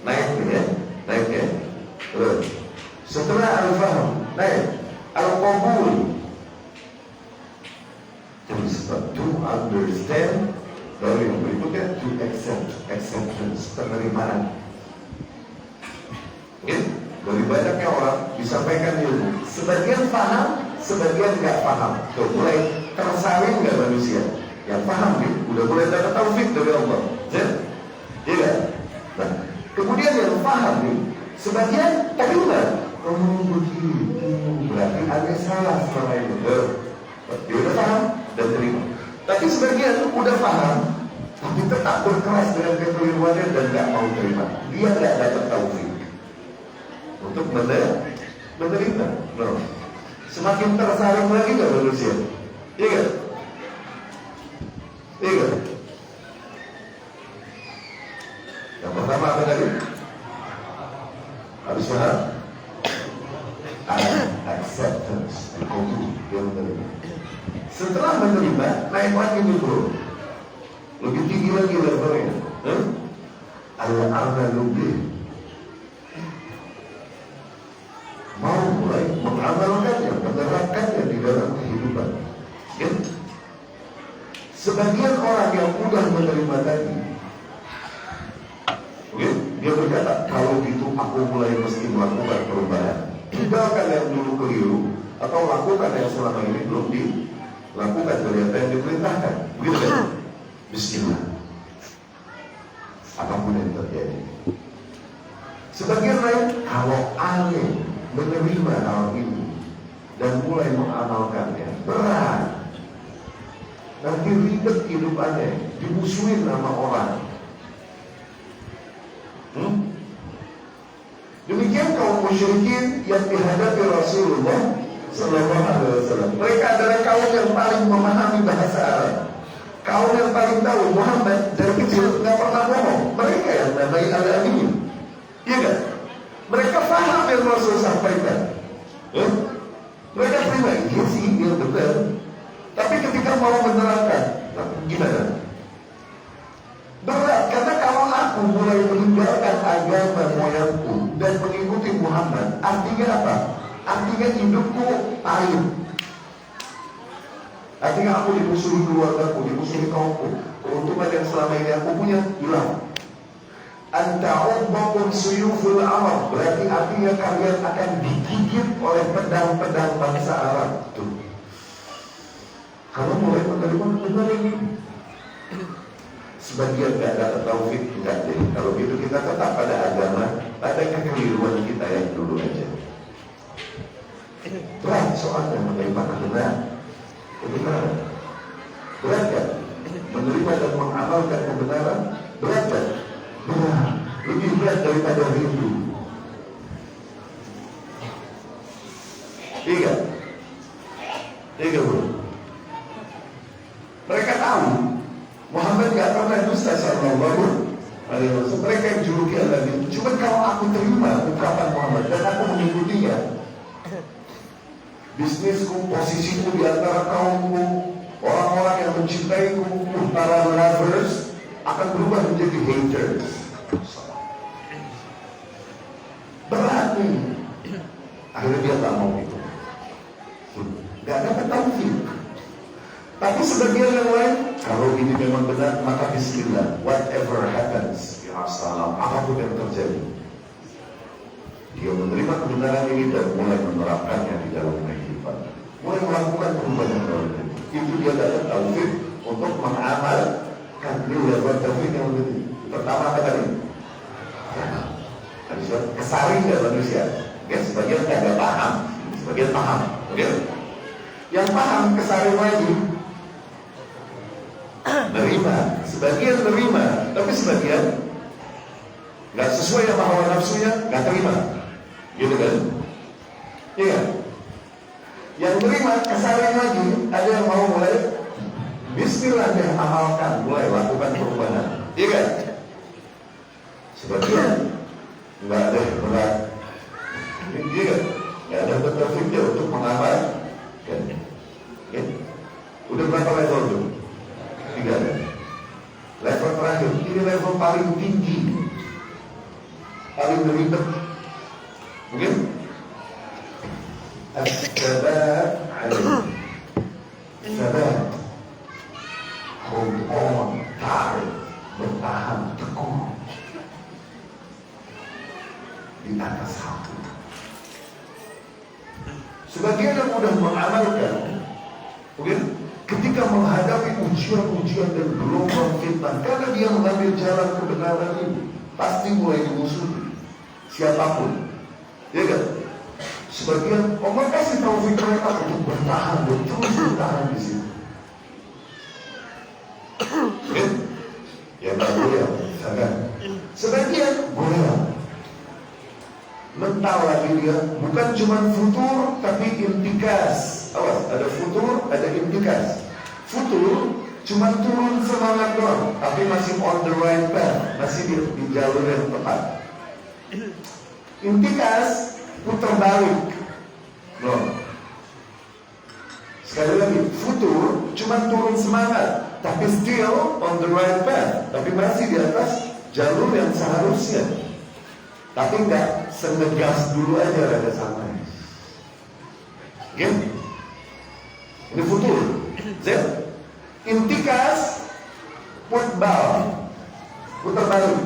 Naik ya. Terus setelah al-fahm naik al-qabul. Jadi to understand, lalu yang berikutnya to acceptance, penerimaan. Oke? Dari banyaknya orang disampaikan ilmu, sebagian paham, sebagian nggak paham. Tuh, mulai tersalin nggak manusia? Yang paham nih, udah mulai dapat taufik dari Allah. Iya. Nah, kemudian yang paham nih, sebagian tapi enggak. Oh begitu, berarti ada salah selama ini. Dia udah paham dan terima. Tapi sebagian udah paham, tapi tetap berkeras dengan kekeliruannya dan nggak mau terima. Dia nggak dapat taufik untuk menerima. No. Semakin tersaring lagi nggak manusia? Iya kan? Iya kan? Yang pertama apa tadi? Habis paham? Acceptance, dia menerima. Setelah menerima, naik lagi nih bro, lebih tinggi lagi levelnya. Al-amal lebih mau mulai mengamalkannya, menerapkannya di dalam kehidupan. Ya? Sebagian orang yang mudah menerima tadi, dia berkata, kalau gitu aku mulai mesti melakukan perubahan. Tinggalkan yang dulu keliru, atau lakukan yang selama ini belum dilakukan dari apa yang diperintahkan. Begitu kan? Bismillah. Apa apapun yang terjadi. Sebagian lain, kalau aneh menerima hal ini dan mulai mengamalkannya, berat. Nanti ribet hidupannya, dimusuhin sama orang. Demikian kaum musyrikin yang dihadapi Rasulullah Sallallahu Alaihi Wasallam. Mereka adalah kaum yang paling memahami bahasa Arab, kaum yang paling tahu Muhammad dari kecil nggak pernah bohong. Mereka yang namai al-amin, iya kan? Mereka paham yang Rasul sampaikan. Mereka terima, iya sih, iya betul. Tapi ketika mau menerangkan, gimana? Berat, karena kalau aku mulai meninggalkan agama moyangku dan mengikuti Muhammad, artinya apa? Artinya hidupku pahit. Artinya aku dimusuhi keluargaku, dimusuhi kaumku. Keuntungan yang selama ini aku punya hilang. Anta'ubbakum suyuful Arab, berarti artinya kalian akan digigit oleh pedang-pedang bangsa Arab. Tuh. Kalau mulai menerima benar ini, sebagian gak ada taufik kita. Jadi kalau gitu kita tetap pada agama, pada kekeliruan kita yang dulu aja. Berat soalnya menerima kebenaran. Kebenaran berat kan? Menerima dan mengamalkan kebenaran berat kan? Berat, lebih berat daripada rindu. Iya, iya bro. Mereka tahu Muhammad gak pernah dusta sallallahu alaihi wasallam. Mereka yang juluki al-amin. Cuma kalau aku terima ucapan Muhammad dan aku mengikutinya, bisnisku, posisiku di antara kaumku, orang-orang yang mencintaiku, para lovers akan berubah menjadi haters. Berat nih. Akhirnya dia tak mau itu. Gak dapat taufik. Tapi sebagian yang lain, kalau ini memang benar, maka bismillah. Whatever happens, ya salam, apapun yang terjadi, dia menerima kebenaran ini dan mulai menerapkannya di dalam kehidupan. Mulai melakukan perubahan dalam hidup. Itu dia dapat taufik untuk mengamalkan level taufik yang lebih. Pertama apa tadi? Kesaring dari manusia. Ya, sebagian tidak paham, sebagian paham. Oke? Yang paham kesaring lagi. Nerima, sebagian nerima, tapi sebagian nggak sesuai sama hawa nafsunya, nggak terima, gitu kan? Iya. Yang nerima kesaring lagi, ada yang mau mulai bismillah deh amalkan, mulai lakukan perubahan, iya kan? Sebagian nggak ada berat, iya kan? Nggak ada berpikir untuk mengamalkan, ya? Udah berapa level tuh? 3. Level terakhir, ini level paling tinggi, paling ribet. Mungkin as-sabat alaih, sabat, hold on, tarik, bertahan teguh di atas hak. Sebagian yang mudah mengamalkan, mungkin ketika menghadapi ujian-ujian dan gelombang fitnah, karena dia mengambil jalan kebenaran ini, pasti mulai dimusuhi siapapun, ya kan? Sebagian Allah kasih taufik mereka untuk bertahan dan terus bertahan di situ. Ya tak boleh, sangat. Sebagian boleh. Mental lagi dia, bukan cuma futur tapi intikas. Awas, ada futur, ada intikas. Futur cuma turun semangat doang, tapi masih on the right path, masih di jalur yang tepat. Intikas putar balik. Loh. Sekali lagi, futur cuma turun semangat, tapi still on the right path, tapi masih di atas jalur yang seharusnya. Tapi enggak senegas dulu aja rada santai. Gitu. Ini futur. Z. Intikas putbal, putar balik.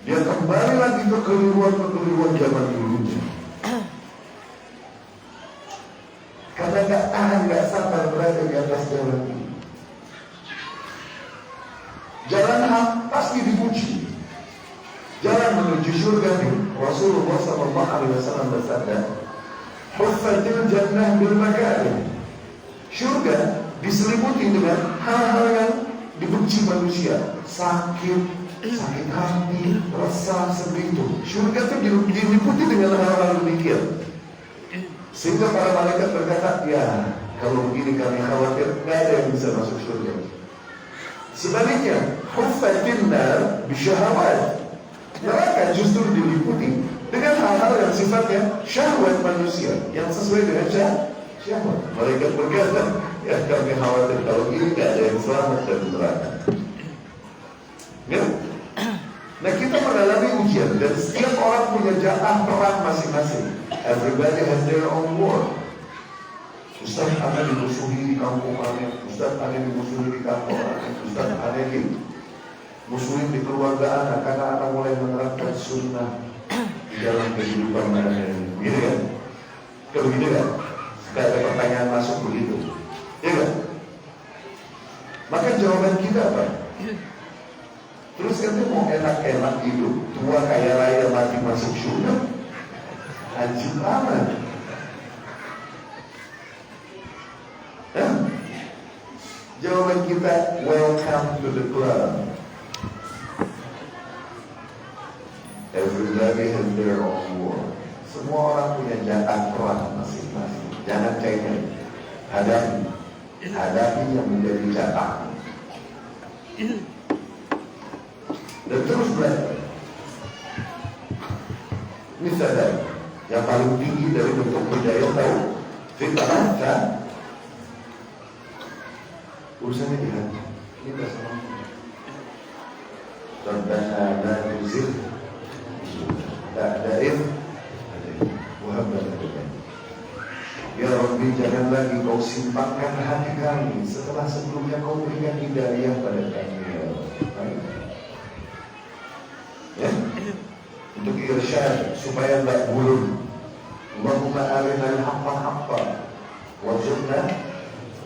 Dia kembali lagi ke keliruan zaman dulunya. Karena nggak tahan, nggak sabar berada di atas jalan ini. Jalan hak Jalan menuju surga nih, Rasulullah SAW bersabda, "Huffatil jannah bil makarim." Surga diselimuti dengan hal-hal yang dibenci manusia, sakit hati, resah, sedih itu. Surga itu diliputi dengan hal-hal demikian. Sehingga para malaikat berkata, ya kalau begini kami khawatir nggak ada yang bisa masuk surga. Sebaliknya, huffatin nar bisyahawat. Neraka justru diliputi dengan hal-hal yang sifatnya syahwat manusia, yang sesuai dengan syahwat. Malaikat berkata, ya kami khawatir kalau ini nggak ada yang selamat dari neraka. Ya? Nah kita mengalami ujian dan setiap orang punya jatah perang masing-masing. Everybody has their own war. Ustaz ada dimusuhi di kampung aneh, Ustaz ada dimusuhi di kampung aneh, Ustaz ada dimusuhi di keluarga anak karena anak mulai menerapkan sunnah di dalam kehidupan mereka. Gitu kan? Kalau gitu kan? Gak ada pertanyaan masuk begitu. Ya kan? Maka jawaban kita apa? Terus katanya mau enak-enak hidup, tua kaya raya mati masuk surga, haji aman. Jawaban kita, welcome to the club. Everybody has their own war. Semua orang punya jatah perang masing-masing. Jangan cairkan, hadapi yang menjadi jatah. Dan terus belajar. Ini sadar, yang paling tinggi dari bentuk hidayah tahu fitnah kan? Urusannya di hati. Ini bahasa Allah. Rabbana la tuzigh ba'da idh wa hab lana min ladunka. Ya Rabbi, jangan lagi kau simpangkan hati kami setelah sebelumnya kau berikan hidayah pada kami. Ya, untuk irsyad supaya tidak bulur. Allahumma arina al-haqqa haqqa warzuqna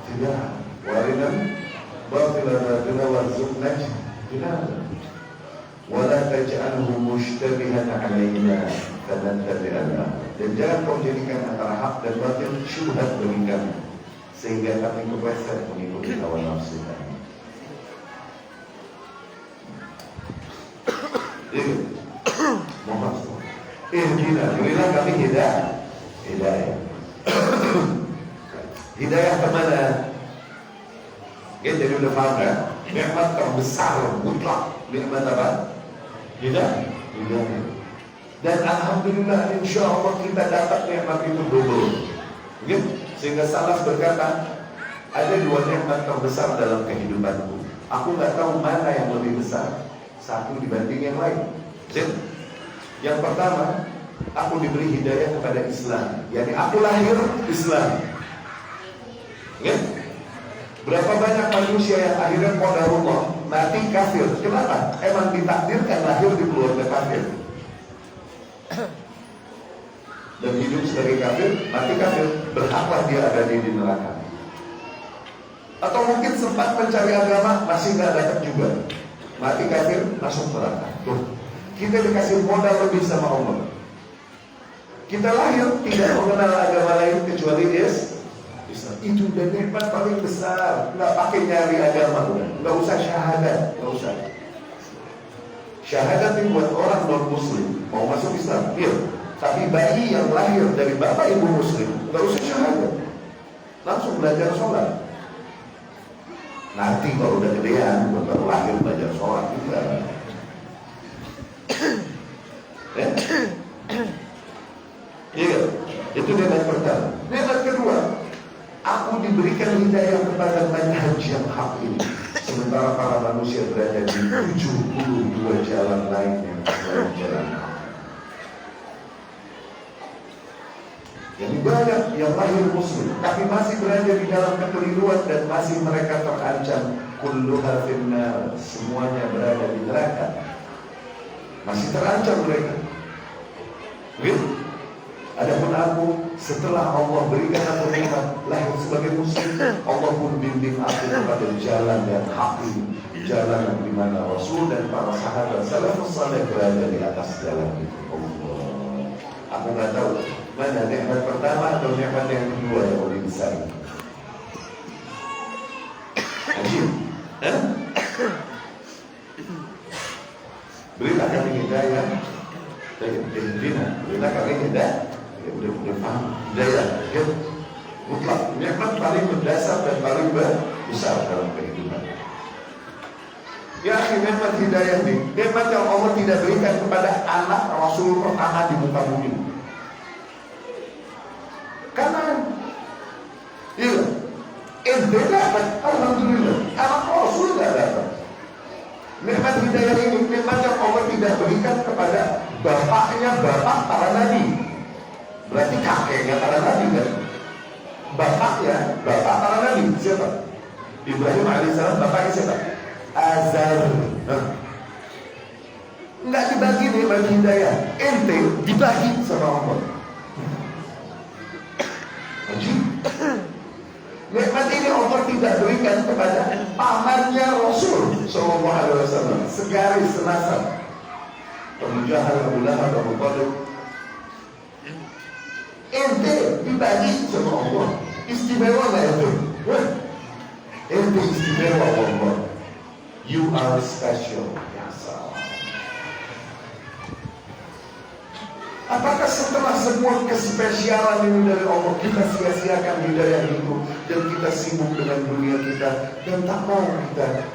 ittiba'ah wa arina batila batila warzuqna ijtinabah wa la taj'alhu mushtabihan 'alaina fanattabi'ah. Dan jangan kau jadikan antara hak dan batil syubhat bagi kami sehingga kami kepleset mengikuti hawa nafsu kami. Mohon berilah kami hidayah. Hidayah kemana? Ya, jadi udah paham kan? Nikmat terbesar mutlak, nikmat apa? Hidayah. Dan alhamdulillah, insya Allah kita dapat nikmat itu double. Sehingga salaf berkata, ada dua nikmat terbesar dalam kehidupanku. Aku nggak tahu mana yang lebih besar, satu dibanding yang lain. Yang pertama, aku diberi hidayah kepada Islam. Yani aku lahir Islam. Berapa banyak manusia yang akhirnya qadarullah mati kafir? Kenapa? Emang ditakdirkan lahir di keluarga kafir dan hidup sebagai kafir, mati kafir, berhaklah dia ada di neraka. Atau mungkin sempat mencari agama, masih nggak dapat juga, mati kafir, masuk neraka. Kita dikasih modal lebih sama Allah. Kita lahir tidak mengenal agama lain kecuali Islam. Itu udah nikmat paling besar. Nggak pakai nyari agama, nggak usah syahadat, nggak usah. Syahadat itu buat orang non muslim mau masuk Islam, iya. Tapi bayi yang lahir dari bapak ibu muslim nggak usah syahadat, langsung belajar sholat. Nanti kalau udah gedean baru lahir belajar sholat juga. Iya, itu nikmat pertama. Nikmat kedua, aku diberikan hidayah kepada manhaj yang hak ini. Sementara para manusia berada di 72 jalan lain yang selain jalan hak. Jadi banyak yang lahir muslim tapi masih berada di dalam kekeliruan dan masih mereka terancam kulluha finnar, semuanya berada di neraka. Masih terancam mereka. Adapun aku, setelah Allah berikan aku nikmat lahir sebagai muslim, Allah pun bimbing aku kepada jalan yang hak ini. jalan di mana Rasul dan para sahabat salafus saleh berada di atas jalan itu. Allah. Aku nggak tahu mana nikmat pertama atau nikmat yang kedua yang lebih besar. Ajib. Berilah kami hidayah. Berilah kami hidayah. Udah paham hidayah. Mutlak. Nikmat paling mendasar dan paling besar dalam kehidupan. Ya, nikmat hidayah ini, nikmat yang Allah tidak berikan kepada anak Rasul pertama di muka bumi. Karena iya, ente dapat, alhamdulillah, anak Rasul tidak dapat. Nikmat hidayah ini, nikmat yang Allah tidak berikan kepada bapaknya bapak para nabi. Berarti kakeknya para nabi kan? Bapaknya bapak para nabi siapa? Ibrahim alaihissalam, bapaknya siapa? Azar. Enggak dibagi nikmat hidayah, ente dibagi sama Allah. Nikmat ini Allah tidak berikan kepada pamannya Rasul Sallallahu Alaihi Wasallam, segaris senasab. Abu Jahal, Abu Lahab, Abu Talib. Ente dibagi sama Allah. Istimewa nggak itu? Ente istimewa Allah. You are special. Ya salam. Apakah setelah semua kespesialan ini dari Allah kita sia-siakan hidayah itu dan kita sibuk dengan dunia kita dan tak mau kita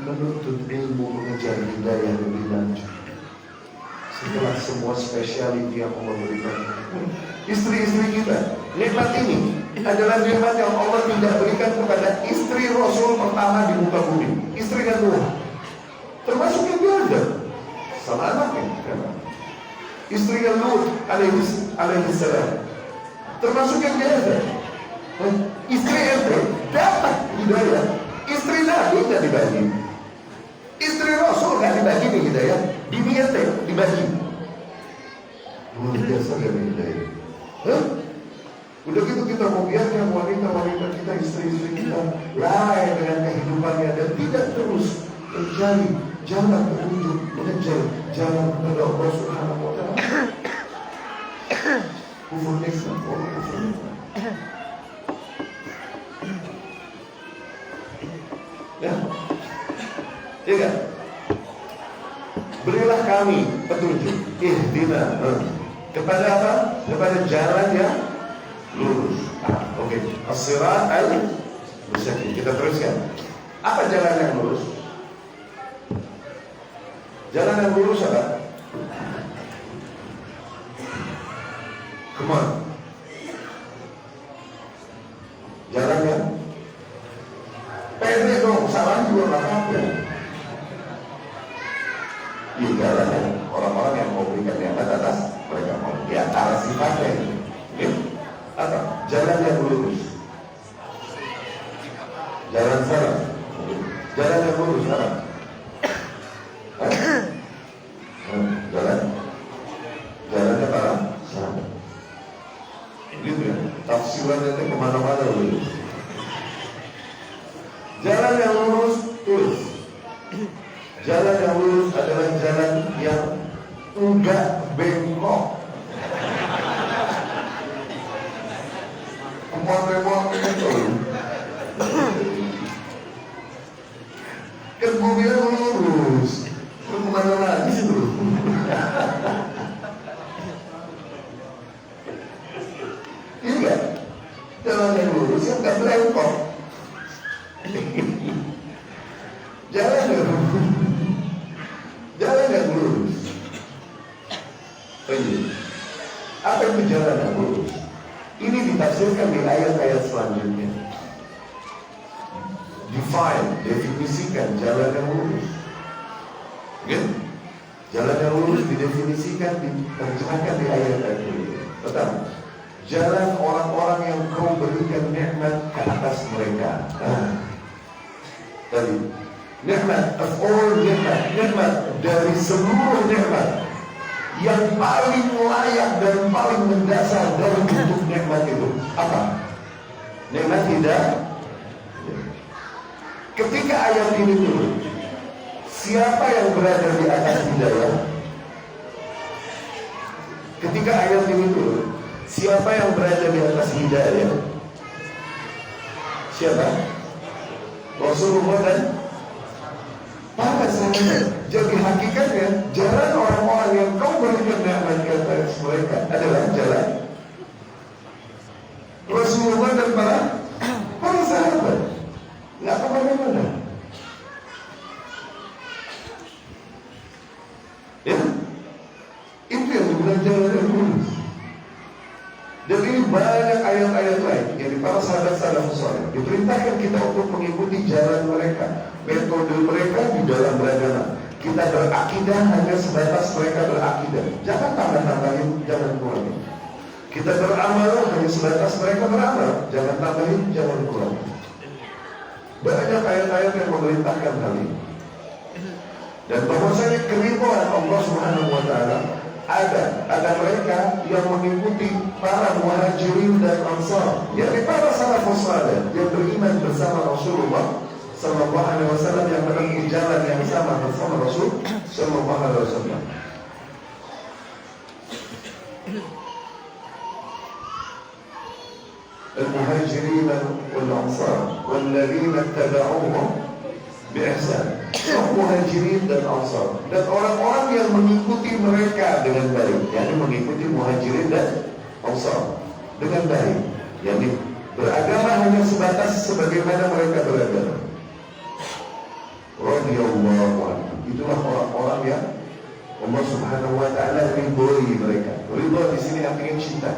menuntut ilmu mengejar hidayah lebih lanjut? Setelah semua spesialiti yang Allah berikan, istri-istri kita, nikmat ini adalah nikmat yang Allah tidak berikan kepada istri Rasul pertama di muka bumi, istri kedua, termasuk yang diada sama anaknya, kan? Istri yang Lut alaihissalam, termasuk yang diada. Istri ente dapat hidayah, istri Nabi tidak dibagi, istri Rasul tidak dibagi nih hidayah, bini ente dibagi. Luar biasa dari hidayah. Udah gitu kita mau biarkan wanita-wanita kita, istri-istri kita lalai dengan kehidupannya dan tidak terus mencari jalan petunjuk, mengejar jalan kepada Allah Subhanahu wa Ta'ala. Kufur nikmat, kufur nikmat. Ya, iya kan? Berilah kami petunjuk, ihdina, kepada apa? Kepada jalan yang lurus. Oke. As-sirat al-mustaqim. Kita teruskan. Apa jalan yang lurus? Jalan yang lurus apa? Come on. Jalan yang pendek dong. Salah juga nggak apa-apa. Di jalan yang orang-orang yang mau berikan nikmat atas mereka mau di antara sifatnya ini. Apa? Jalan yang lurus. Jalan salah. Jalan yang lurus apa? Jalannya para sahabat. Gitu ya. Tafsirannya itu kemana-mana lurus. Jalan yang lurus terus. Jalan yang lurus adalah jalan yang enggak bengkok. Kemana-mana itu. Kan bumi lurus. Kemana lagi itu? Iya. Jalan yang lurus yang enggak bengkok. Jalan yang lurus. Jalan yang lurus. Apa itu jalan yang lurus? Ini ditafsirkan di ayat-ayat selanjutnya. Define, definisikan jalan yang lurus. Gitu? Jalan yang lurus didefinisikan, diterjemahkan di ayat-ayat ini. Pertama, jalan orang-orang yang kau berikan nikmat ke atas mereka. Tadi, nikmat of all nikmat dari seluruh nikmat yang paling layak dan paling mendasar dari bentuk nikmat itu apa? Nikmat hidayah. Ketika ayat ini turun, siapa yang berada di atas hidayah? Ketika ayat ini turun, siapa yang berada di atas hidayah? Siapa? Rasulullah dan para sahabat. Jadi hakikatnya jalan orang-orang yang kau berikan nikmat ke atas mereka adalah jalan Rasulullah dan para sahabat. Nggak kemana-mana. Ya, itu yang dibilang jalan yang lurus. Dan ini banyak ayat-ayat lain. Jadi para sahabat salafus saleh diperintahkan kita untuk mengikuti jalan mereka, metode mereka di dalam beragama. Kita berakidah hanya sebatas mereka berakidah. Jangan tambah-tambahin, jangan kurangin. Kita beramal hanya sebatas mereka beramal. Jangan tambahin, jangan kurangin. Banyak ayat-ayat yang memerintahkan hal ini. Dan bahwasanya keridhaan Allah Subhanahu wa taala ada mereka yang mengikuti para muhajirin dan ansar, yakni para salafus saleh yang beriman bersama Rasulullah sallallahu alaihi wasallam, yang menempuh jalan yang sama bersama Rasul sallallahu alaihi wasallam. Al-muhajirin wal ansar walladzina ittaba'uhum biihsan. Muhajirin dan ansar, dan orang-orang yang mengikuti mereka dengan baik, yakni mengikuti muhajirin dan ansar dengan baik, yakni beragama hanya sebatas sebagaimana mereka beragama. Radhiyallahu anhu. Itulah orang-orang yang Allah Subhanahu wa taala ridhoi mereka. Ridho di sini artinya cinta.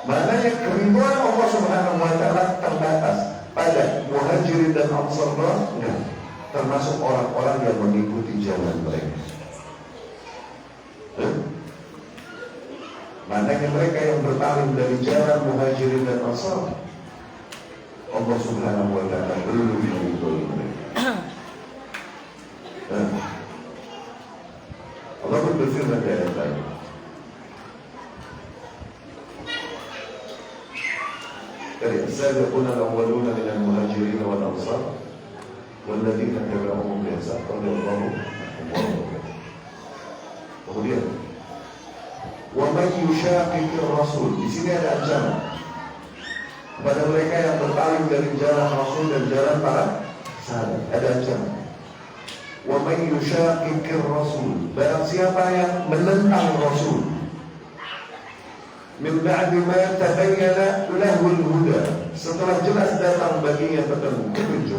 Maknanya keridhaan Allah Subhanahu wa taala terbatas pada muhajirin dan ansar, termasuk orang-orang yang mengikuti jalan mereka. Maknanya mereka yang berpaling dari jalan muhajirin dan ansar, Allah Subhanahu wa taala belum meridhoi mereka. Allah berfirman di ayat lain, السابقون الأولون من المهاجرين والأنصار والذين تبعوهم بإحسان رضي الله عنهم. Kemudian, وَمَنْ يُشَاقِقِ الرَّسُولِ, di sini ada ancaman kepada mereka yang berpaling dari jalan Rasul dan jalan para sahabat. Ada ancaman. وَمَنْ يُشَاقِقِ الرَّسُولِ, barang siapa yang menentang Rasul, min ba'di ma tabayyana lahul huda, setelah jelas datang baginya petunjuk,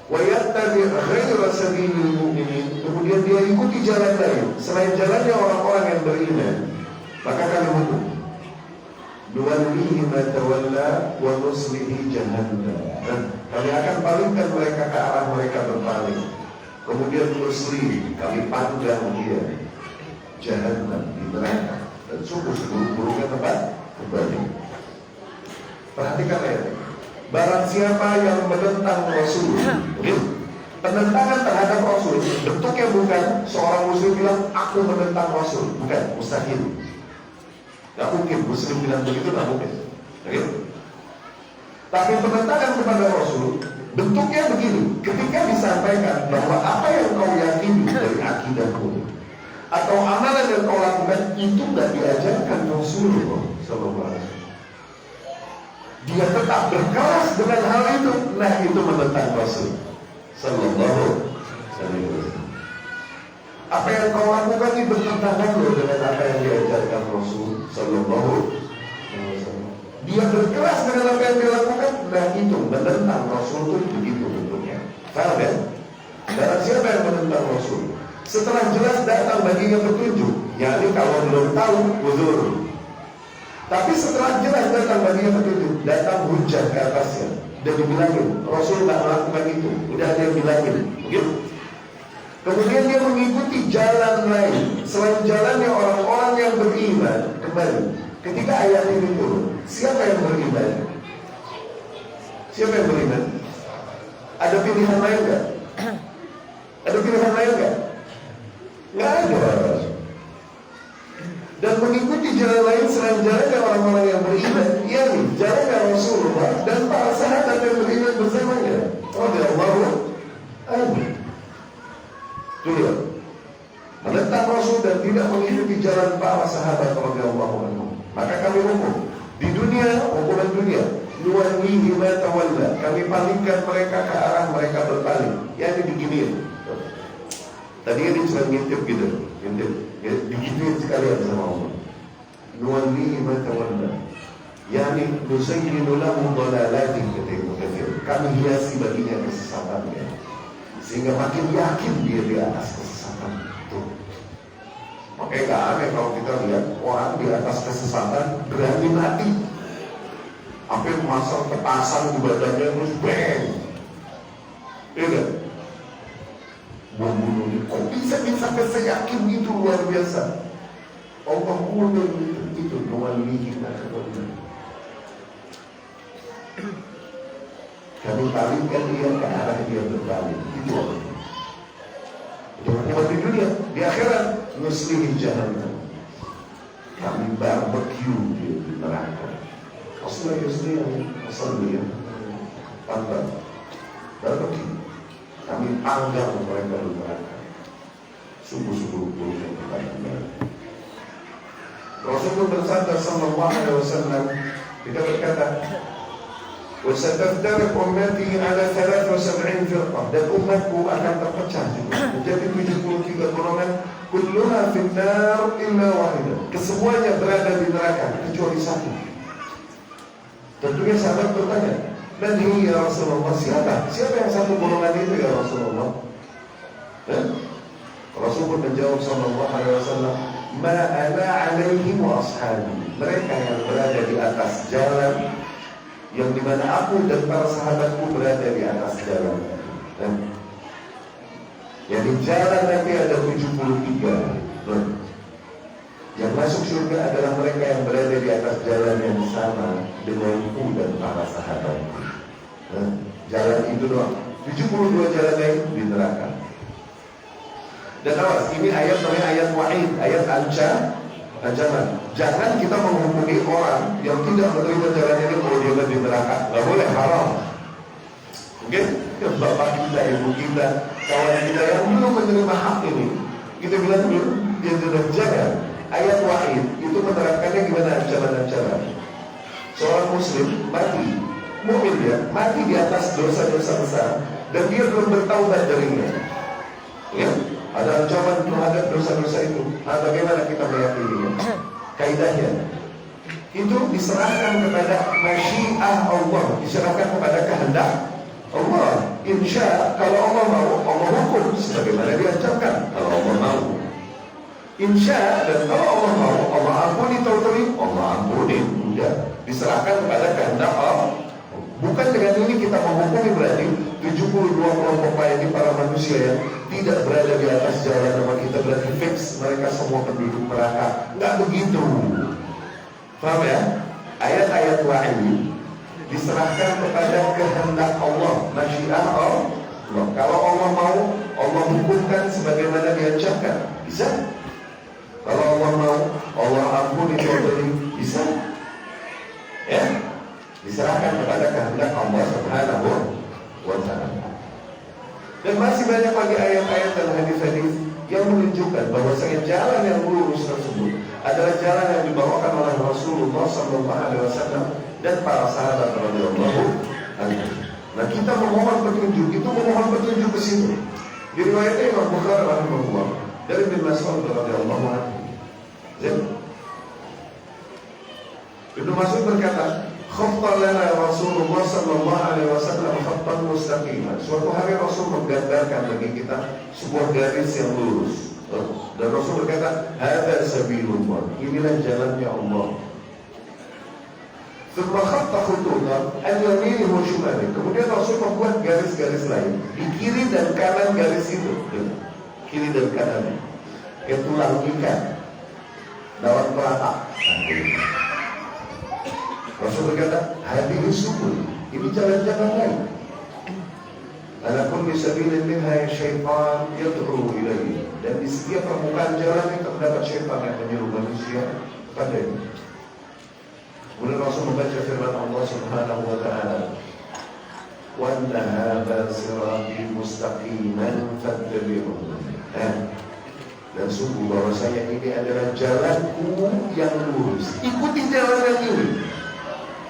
wa yattabi' ghaira sabilil mu'minin, kemudian dia ikuti jalan lain selain jalannya orang-orang yang beriman, maka kami hukum, nuwallihi ma tawalla wa nuslihi jahannam, kami akan palingkan mereka ke arah mereka berpaling, kemudian nusli, kami pandang dia jahannam, di neraka, dan sungguh seburuk-buruknya tempat kembali. Perhatikan ya, barang siapa yang menentang Rasul, penentangan terhadap Rasul bentuknya bukan seorang muslim bilang aku menentang Rasul, bukan, mustahil. Gak mungkin muslim bilang begitu, gak mungkin. Tapi penentangan kepada Rasul bentuknya begini, ketika disampaikan bahwa apa yang kau yakini dari akidahmu atau amalan yang kau lakukan itu tidak diajarkan Rasulullah SAW, dia tetap berkeras dengan hal itu, nah itu menentang Rasul Sallallahu Alaihi Wasallam. Apa yang kau lakukan ini bertentangan dengan apa yang diajarkan Rasul Sallallahu Alaihi Wasallam. Dia berkeras dengan apa yang dia lakukan, nah itu menentang Rasul itu begitu bentuknya. Paham ya? Dan siapa yang menentang Rasul? Setelah jelas datang baginya petunjuk, yakni kalau belum tahu, uzur. Tapi setelah jelas datang baginya petunjuk, datang hujah ke atasnya, dan dibilangin, Rasul tidak melakukan itu, udah ada yang bilangin, begitu. Kemudian dia mengikuti jalan lain, selain jalannya orang-orang yang beriman. Kembali, ketika ayat ini turun, siapa yang beriman? Siapa yang beriman? Ada pilihan lain nggak? Ada pilihan lain nggak? Nggak ada. Dan mengikuti jalan lain selain jalannya orang-orang yang beriman, yakni jalannya mengikuti jalan para sahabat radhiyallahu anhum. Maka kami hukum di dunia, hukuman dunia, nuwallihi ma tawalla, kami palingkan mereka ke arah mereka berpaling. Yang diginiin. Tadi dia cuma ngintip gitu, ngintip, digituin sekalian sama Allah. Nuwallihi ma tawalla, yani nusayyinu lahu dalalatih, kata Ibnu Katsir. Kami hiasi baginya kesesatannya, sehingga makin yakin dia di atas kesesatan itu. Makanya gak aneh kalau kita lihat orang di atas kesesatan berani mati, sampai masang petasan di badannya terus bang, iya kan? Membunuh ini, kok bisa seyakin itu, luar biasa. Allah mudah itu nuwallihi ma tawalla. Kami palingkan dia ke arah dia berbalik. Itu Allah. Itu di dunia, di akhirat nuslihi jahannam. Kami barbecue dia di neraka. Rasulullah yuslihi asalnya tanpa barbecue. Kami panggang mereka di neraka. Subuh-subuh yang kita. Rasulullah bersabda sallallahu alaihi wasallam, kita berkata, وستفترق أمتي على 73 فرقة, dan umatku akan terpecah menjadi 73 golongan, kulluha finnar illa wahidah, kesemuanya berada di neraka kecuali satu. Tentunya sahabat bertanya, man hiya ya Rasulullah, siapa yang satu golongan itu ya Rasulullah? Rasul pun menjawab sallallahu alaihi wasallam, ma ana alaihi wa ashabi, mereka yang berada di atas jalan yang dimana aku dan para sahabatku berada di atas jalan. Yang di jalan nanti ada 73. Yang masuk surga adalah mereka yang berada di atas jalan yang sama denganku dan para sahabatku. Jalan itu doang. 72 jalan lain di neraka. Dan awas, ini ayat namanya ayat wa'id, ayat ancaman. Jangan kita menghukumi orang yang tidak menerima jalan ini kalau dia di neraka. Gak boleh, haram. Oke? Ya, bapak kita, ibu kita, kawan kita yang belum menerima hak ini, kita bilang dulu, dia sudah jangan. Ayat wa'id itu menerapkannya gimana ancaman-ancaman. Seorang muslim mati, mukmin dia mati di atas dosa-dosa besar dan dia belum bertaubat darinya. Ya? Ada ancaman terhadap dosa-dosa itu. Bagaimana kita meyakininya? Kaidahnya itu diserahkan kepada masyiah Allah, diserahkan kepada kehendak Allah. Insya kalau Allah mau, Allah hukum sebagaimana diancamkan. Kalau Allah mau, insya, dan kalau Allah mau, Allah ampuni taubat, Allah ampuni. Udah diserahkan kepada kehendak Allah. Bukan dengan ini kita menghukumi berarti 72 kelompok lain para manusia yang tidak berada di atas jalan nama kita berarti fix mereka semua penduduk neraka. Enggak begitu. Paham ya? Ayat-ayat wahyu diserahkan kepada kehendak Allah, masyiah Allah. Kalau Allah mau, Allah hukumkan sebagaimana diancamkan. Bisa? Kalau Allah mau, Allah ampuni dosa, bisa? Ya? Diserahkan kepada kehendak Allah Subhanahu wa ta'ala. Dan masih banyak lagi ayat-ayat dan hadis-hadis yang menunjukkan bahwa jalan yang lurus tersebut adalah jalan yang dibawakan oleh Rasulullah SAW dan para sahabat radhiyallahu anhum. Nah, kita memohon petunjuk, itu memohon petunjuk ke situ. Diriwayatkan Imam Bukhari rahimahullah dari Ibnu Mas'ud radhiyallahu anhu. Ibnu Mas'ud berkata, khatta lana Rasulullah sallallahu alaihi wasallam khattan mustaqima. Suatu hari Rasul menggambarkan bagi kita sebuah garis yang lurus. Dan Rasul berkata, hadza sabilullah, inilah jalannya Allah. Thumma khatta khututan an yaminihi wa shimalihi. Kemudian Rasul membuat garis-garis lain di kiri dan kanan garis itu. Kiri dan kanan. Kayak tulang ikan, daun pelatak. Rasul berkata, hadhihi subul, ini jalan-jalan lain. Ala kulli sabilin minha syaitan yad'u ilaihi. Dan di setiap permukaan jalan itu terdapat syaitan yang menyuruh manusia kepadanya. Kemudian Rasul membaca firman Allah Subhanahu wa ta'ala, wa anna hadza sirati mustaqiman fattabi'uhu. dan sungguh bahwasanya ini adalah jalanku yang lurus. Ikuti jalan yang ini.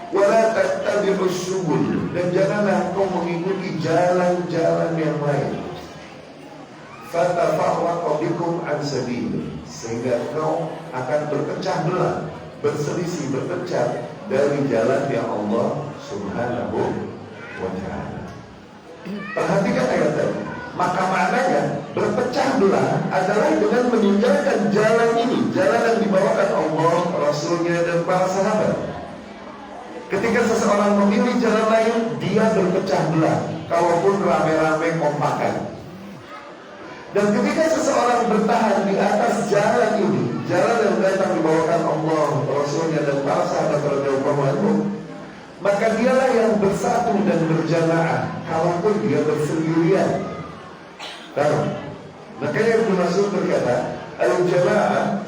Wala tattabi'us subul, dan janganlah kau mengikuti jalan-jalan yang lain. Fatafarraqa bikum an sabil, sehingga kau akan berpecah belah, berselisih, berpecah dari jalan yang Allah Subhanahu wa ta'ala. Perhatikan ayat tadi. Maka maknanya berpecah belah adalah dengan meninggalkan jalan ini, jalan yang dibawakan Allah, Rasulnya, dan para sahabat. Ketika seseorang memilih jalan lain, dia berpecah belah, kalaupun rame-rame kompakan. Dan ketika seseorang bertahan di atas jalan ini, jalan yang datang dibawakan Allah, Rasulnya, dan para sahabat radhiyallahu anhum, maka dialah yang bersatu dan berjamaah, kalaupun dia bersendirian. Makanya Ibnu Mas'ud berkata, al-jama'ah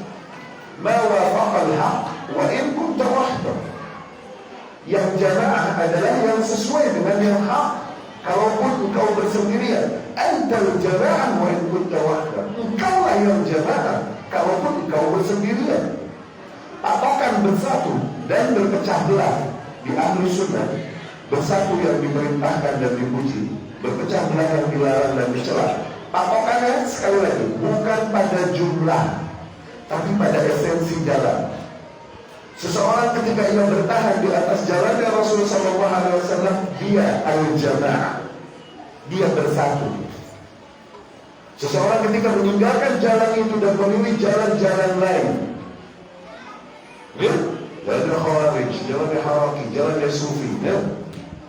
ma wafaqal haq wa in kunta wahdak. Yang jamaah adalah yang sesuai dengan yang hak, kalaupun engkau bersendirian. Antal jama'ah wa in kunta wahdak. Engkaulah yang jamaah, kalaupun engkau bersendirian. Patokan bersatu dan berpecah belah di ahli sunnah, bersatu yang diperintahkan dan dipuji, berpecah belah yang dilarang dan dicela. Patokannya sekali lagi bukan pada jumlah, tapi pada esensi jalan. Seseorang ketika ia bertahan di atas jalannya Rasulullah SAW, dia al-jamaah, dia bersatu. Seseorang ketika meninggalkan jalan itu dan memilih jalan-jalan lain, ya, jalannya Khawarij, jalannya Haraki, jalannya Sufi, ya,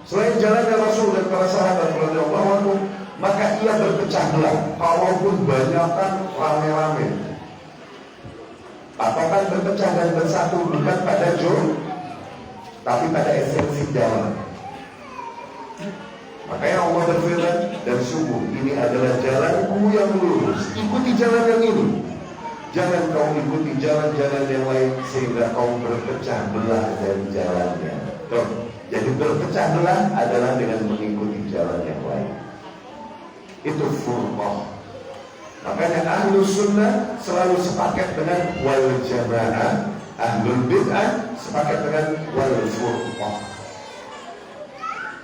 selain jalannya Rasul dan para sahabat radhiyallahu anhum, maka ia berpecah belah, kalaupun banyakkan rame-rame. Patokan berpecah dan bersatu bukan pada jumlah, tapi pada esensi jalan. Makanya Allah berfirman, dan sungguh ini adalah jalanku yang lurus. Ikuti jalan yang ini. Jangan kau ikuti jalan-jalan yang lain sehingga kau berpecah belah dari jalannya. Jadi berpecah belah adalah dengan mengikuti jalan yang lain. Itu furqah. Makanya ahlu sunnah selalu sepaket dengan wal jamaah, ahlul bid'ah sepaket dengan wal furqah.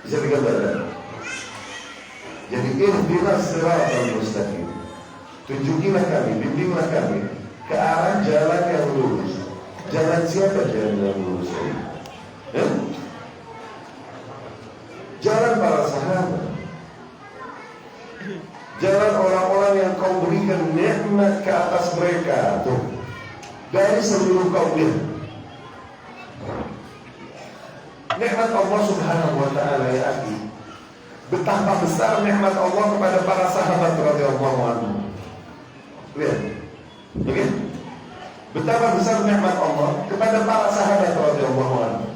Bisa digambarkan? Jadi ihdinas siratal mustaqim, tunjukilah kami, bimbinglah kami ke arah jalan yang lurus. Jalan siapa jalan yang lurus ini? Jalan para sahabat, jalan orang-orang yang kau berikan nikmat ke atas mereka tuh, dari seluruh kaumnya. Nikmat Allah Subhanahu wa ta'ala ya akhi. Betapa besar nikmat Allah kepada para sahabat radhiyallahu anhum. Lihat. Lihat. Betapa besar nikmat Allah kepada para sahabat radhiyallahu anhum.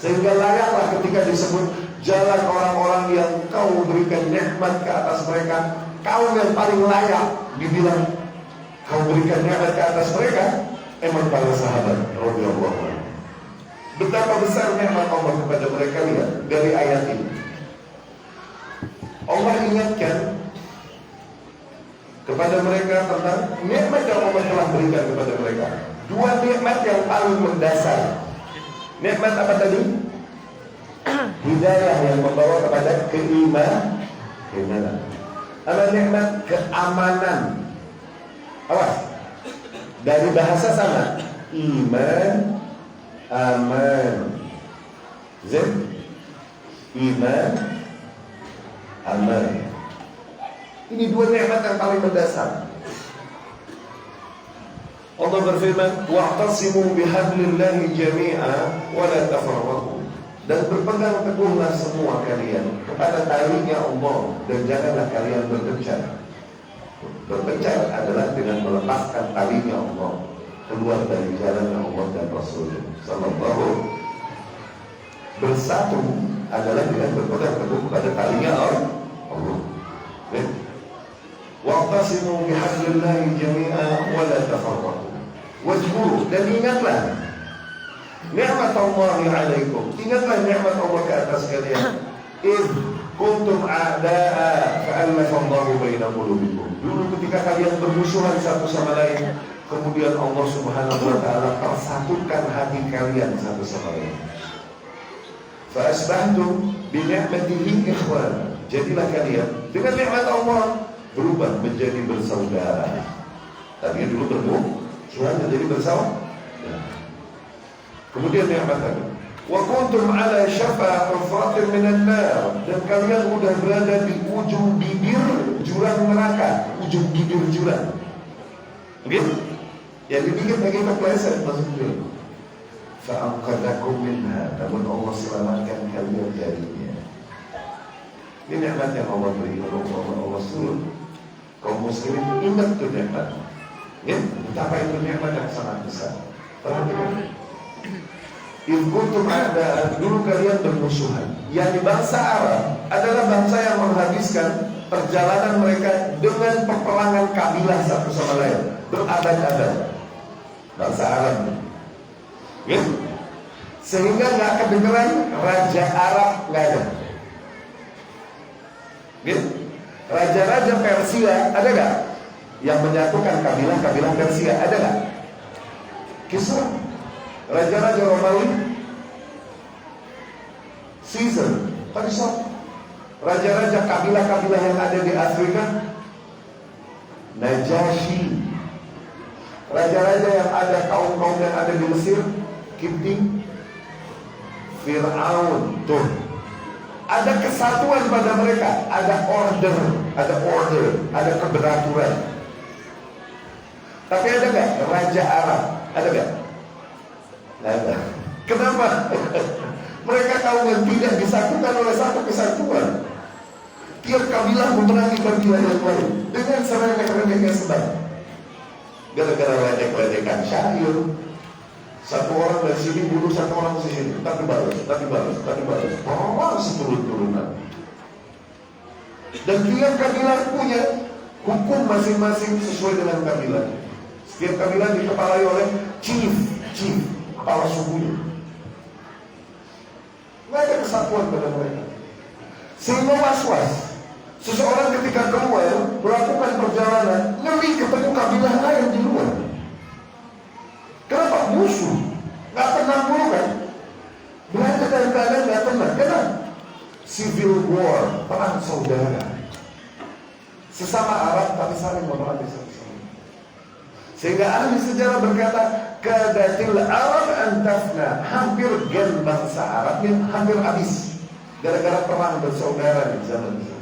Sehingga layaklah ketika disebut jalan orang-orang yang kau berikan nikmat ke atas mereka, kau yang paling layak dibilang kau berikan nikmat ke atas mereka, emang para sahabat radhiyallahu anhum. Betapa besar nikmat Allah kepada mereka. Lihat dari ayat ini, Allah ingatkan kepada mereka tentang nikmat yang Allah telah berikan kepada mereka. Dua nikmat yang paling mendasar. Nikmat apa tadi? Hidayah yang membawa kepada keimanan. Ada nikmat keamanan. Awas, dari bahasa sama, iman, aman. Zin, iman, aman. Ini dua nikmat yang paling mendasar. Allah berfirman, wa'tasimu bihablillahi jami'a wa la tafarraqu. Dan berpegang teguhlah semua kalian kepada talinya Allah, dan janganlah kalian berpecah. Berpecah adalah dengan melepaskan talinya Allah, keluar dari jalan Allah dan Rasul sallallahu. Bersatu adalah dengan berpegang teguh kepada talinya Allah. Wa'tasimu bihablillahi jami'a wa la tafarraqu. Wajhuru, dan ingatlah nikmat Allah alaikum. Ingatlah nikmat Allah ke atas kalian. id kuntum a'da'a fa'alafa Allahu baina qulubikum. Dulu ketika kalian bermusuhan satu sama lain, kemudian Allah Subhanahu wa taala persatukan hati kalian satu sama lain. Fa asbahtum bi ni'matihi ikhwan. Jadilah kalian dengan nikmat Allah berubah menjadi bersaudara. Tadi dulu bermusuhan jadi bersaudara. Kemudian nikmat tadi. Wa kuntum ala syafa hufratin minan nar, dan kalian udah berada di ujung bibir jurang neraka, ujung bibir jurang. Oke? Yang dibikin bagi kepleset masuk jurang. Fa'anqadhakum minha, namun Allah selamatkan kalian darinya. Ini nikmat yang Allah beri, Allah suruh kaum muslimin ingat itu nikmat. Ya, betapa itu nikmat yang sangat besar. Perhatikan. Kuntum ada, dulu kalian bermusuhan. Yang bangsa Arab adalah bangsa yang menghabiskan perjalanan mereka dengan peperangan kabilah satu sama lain, berabad-abad. Bangsa Arab, ya? Sehingga nggak kedengeran raja Arab, nggak ada. Ya? Raja-raja Persia ada nggak? Yang menyatukan kabilah-kabilah Persia ada nggak? Kisra. Raja-raja Romawi, Caesar, Kaisar. Raja-raja kabilah-kabilah yang ada di Afrika, Najasyi. Raja-raja yang ada, kaum-kaum yang ada di Mesir, Kipti, Fir'aun. Tuh, ada kesatuan pada mereka, ada order, ada keberaturan. Tapi ada nggak Raja Arab? Ada nggak? Ada. Kenapa? Mereka kaum tidak disatukan oleh satu kesatuan. Tiap kabilah memerangi kabilah yang lain dengan serangga-serangga yang sedang. Gara-gara ledek-ledekan syair, satu orang dari sini bunuh satu orang di sini, tapi balas. Oh, seturun-turunan. Dan tiap kabilah punya hukum masing-masing sesuai dengan kabilah. Setiap kabilah dikepalai oleh chief, kepala sukunya. Nggak ada kesatuan pada mereka. Sehingga was-was. Seseorang ketika keluar melakukan perjalanan, ngeri ketemu kabilah lain di luar. Kenapa? Musuh. Nggak tenang dulu kan? Berada dalam keadaan nggak tenang. Kenapa? Civil war, perang saudara. Sesama Arab tapi saling memerangi satu sama lain. Sehingga ahli sejarah berkata, kadatil Arab antafna, hampir gen bangsa Arab yang hampir habis gara-gara perang bersaudara di zaman itu.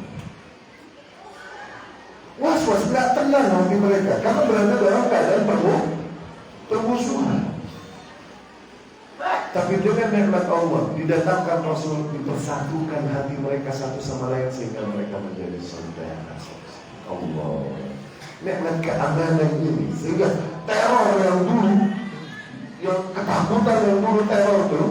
Was-was, nggak tenang hati mereka karena berada dalam keadaan permusuhan. Tapi dengan nikmat Allah didatangkan Rasul, dipersatukan hati mereka satu sama lain sehingga mereka menjadi saudara. Allah, nikmat keamanan ini sehingga teror yang dulu, yang ketakutan yang dulu teror itu,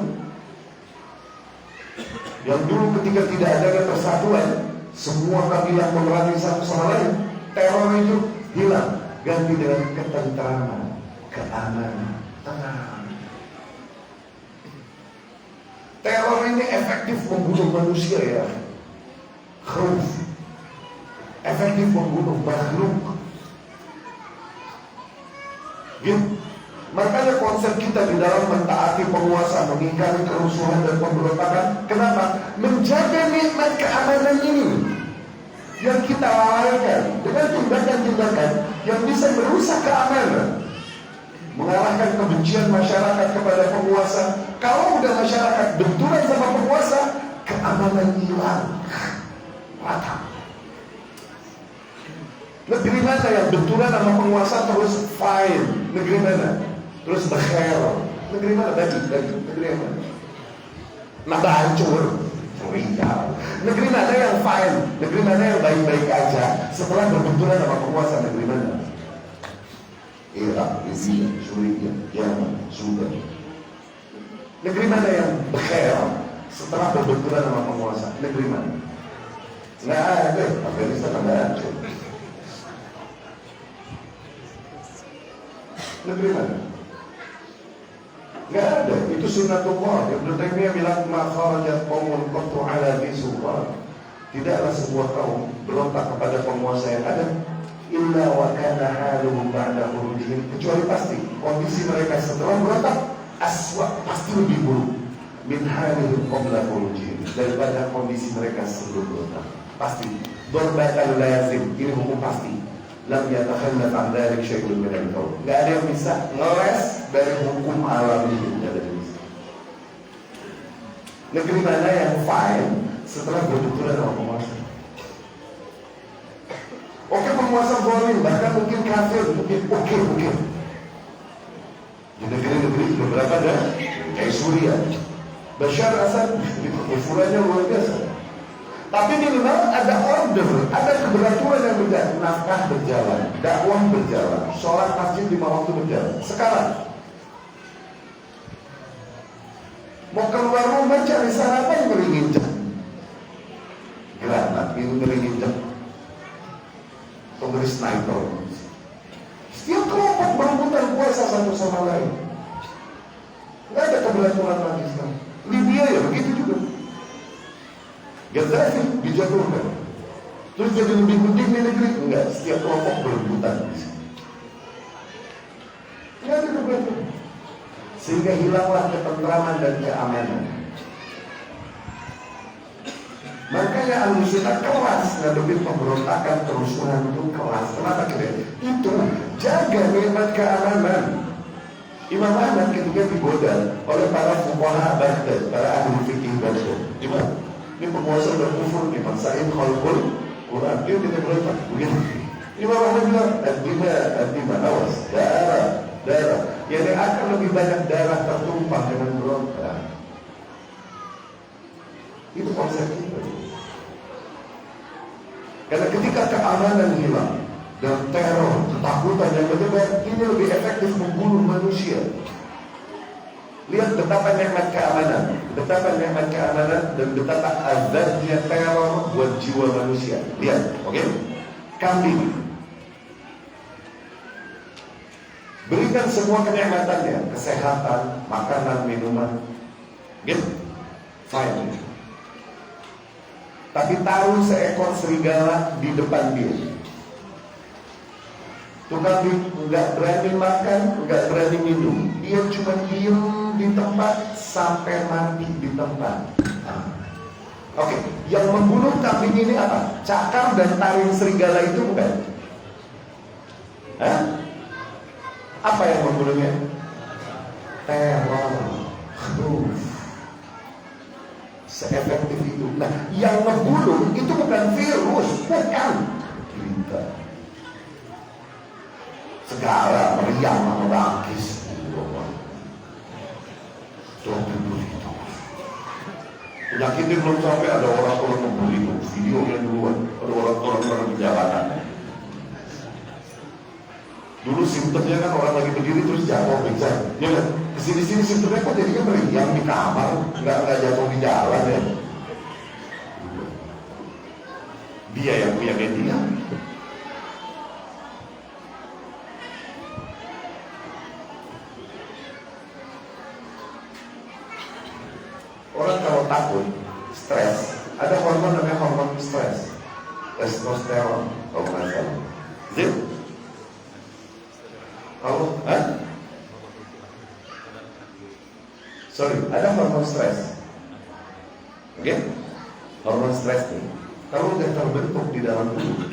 yang dulu ketika tidak ada persatuan, semua kabilah memerangi satu sama lain, teror itu hilang, ganti dengan ketentraman, keamanan, tenang. Teror ini efektif membunuh manusia ya, khauf, efektif membunuh makhluk. Gitu. Makanya konsep kita di dalam mentaati penguasa, mengingkari kerusuhan dan pemberontakan, kenapa? Menjaga nikmat keamanan ini yang kita lalaikan dengan tindakan-tindakan yang bisa merusak keamanan, mengarahkan kebencian masyarakat kepada penguasa. Kalau udah masyarakat benturan sama penguasa, keamanan hilang, rata. Negeri mana yang benturan sama penguasa terus fine? Negeri mana? Terus berkhair. Negeri mana? Bagi. Negeri yang mana? Nambah hancur. Iya. Negeri mana yang fine? Negeri mana yang baik-baik aja? Setelah berbenturan sama penguasa, negeri mana? Irak, Syria, Suriah, Yaman, Sudan. Negeri mana yang berkhair setelah berbenturan sama penguasa? Negeri mana? Nggak ada. Afghanistan nggak hancur. Negeri mana? Nggak ada, itu sunnatullah. Ibnu Taimiyah bilang ma kharajat qaumun qattu ala dhi sultan. Tidaklah sebuah kaum berontak kepada penguasa yang ada illa wa kana haluhum ba'da khurujihim, kecuali pasti kondisi mereka setelah berontak aswa, pasti lebih buruk min halihim qabla khurujihim, daripada kondisi mereka sebelum berontak. Pasti. Darbatan lazim, ini hukum pasti. Lam yatakhallaf an dzalik syai'un min al-qaul. Enggak ada yang bisa ngeles dari hukum alam ini, enggak ada yang bisa. Negeri mana yang fine setelah berbenturan sama penguasa? Oke, penguasa zalim, bahkan mungkin kafir, mungkin oke. Di negeri-negeri beberapa ada kayak Suriah, Bashar Assad, kekufurannya luar biasa. Tapi minimal ada order, ada keberaturan yang berjalan, nafkah berjalan, dakwah berjalan, sholat masjid 5 waktu berjalan. Sekarang mau keluar rumah cari sarapan ngeri-nginjak, granat itu ngeri-nginjak, atau ngeri sniper. Setiap kelompok berebutan kuasa satu sama lain. Nggak ada keberaturan lagi sekarang. Libya ya begitu juga. Gaddafi dijatuhkan, terus jadi lebih penting di negeri? Enggak, setiap kelompok berebutan di sini. Enggak ada keberatan, sehingga hilanglah ketentraman dan keamanan. Makanya Ahlussunnah keras ngadepin pemberontakan, kerusuhan itu keras. Kenapa kita? Itu jaga nikmat keamanan. Imam Ahmad ketika digoda oleh para fuqaha Baghdad, para ahli fikih Baghdad, gimana? Ini penguasa udah kufur nih, maksain khalqul Quran, dia tidak berontak begini. Imam Ahmad bilang, ad-dima, awas, darah. Yang akan lebih banyak darah tertumpah dengan berontak. Itu konsep kita. Karena ketika keamanan hilang dan teror, ketakutan yang berdebar, ini lebih efektif membunuh manusia. Lihat betapa nikmat keamanan, dan betapa azabnya teror buat jiwa manusia. Lihat, oke? Kambing, berikan semua kenikmatannya, kesehatan, makanan, minuman, gitu, fine. Tapi taruh seekor serigala di depan dia. Tukang nggak berani makan, nggak berani minum. Dia cuma diem di tempat sampai mati di tempat. Oke, yang membunuh kambing ini apa? Cakar dan taring serigala itu bukan? Apa yang membunuhnya? Teror. Seefektif itu. Nah, yang membunuh itu bukan virus, bukan. Berita. Segala meriam membangkis. Penyakitnya belum sampai ada orang membuli itu. Videonya duluan. Ada orang di jalanan. Dulu simptomnya kan orang lagi berdiri terus jatuh pingsan. Ya kan? Kesini-sini simptomnya kok jadinya meriam di kamar, nggak jatuh di jalan ya. Dia yang punya media. Orang kalau takut, stres, ada hormon namanya hormon stres, testosteron, kalau nggak salah. Zip. Kalau, sorry, ada hormon stres. Oke? Hormon stres nih. Kalau udah terbentuk di dalam tubuh,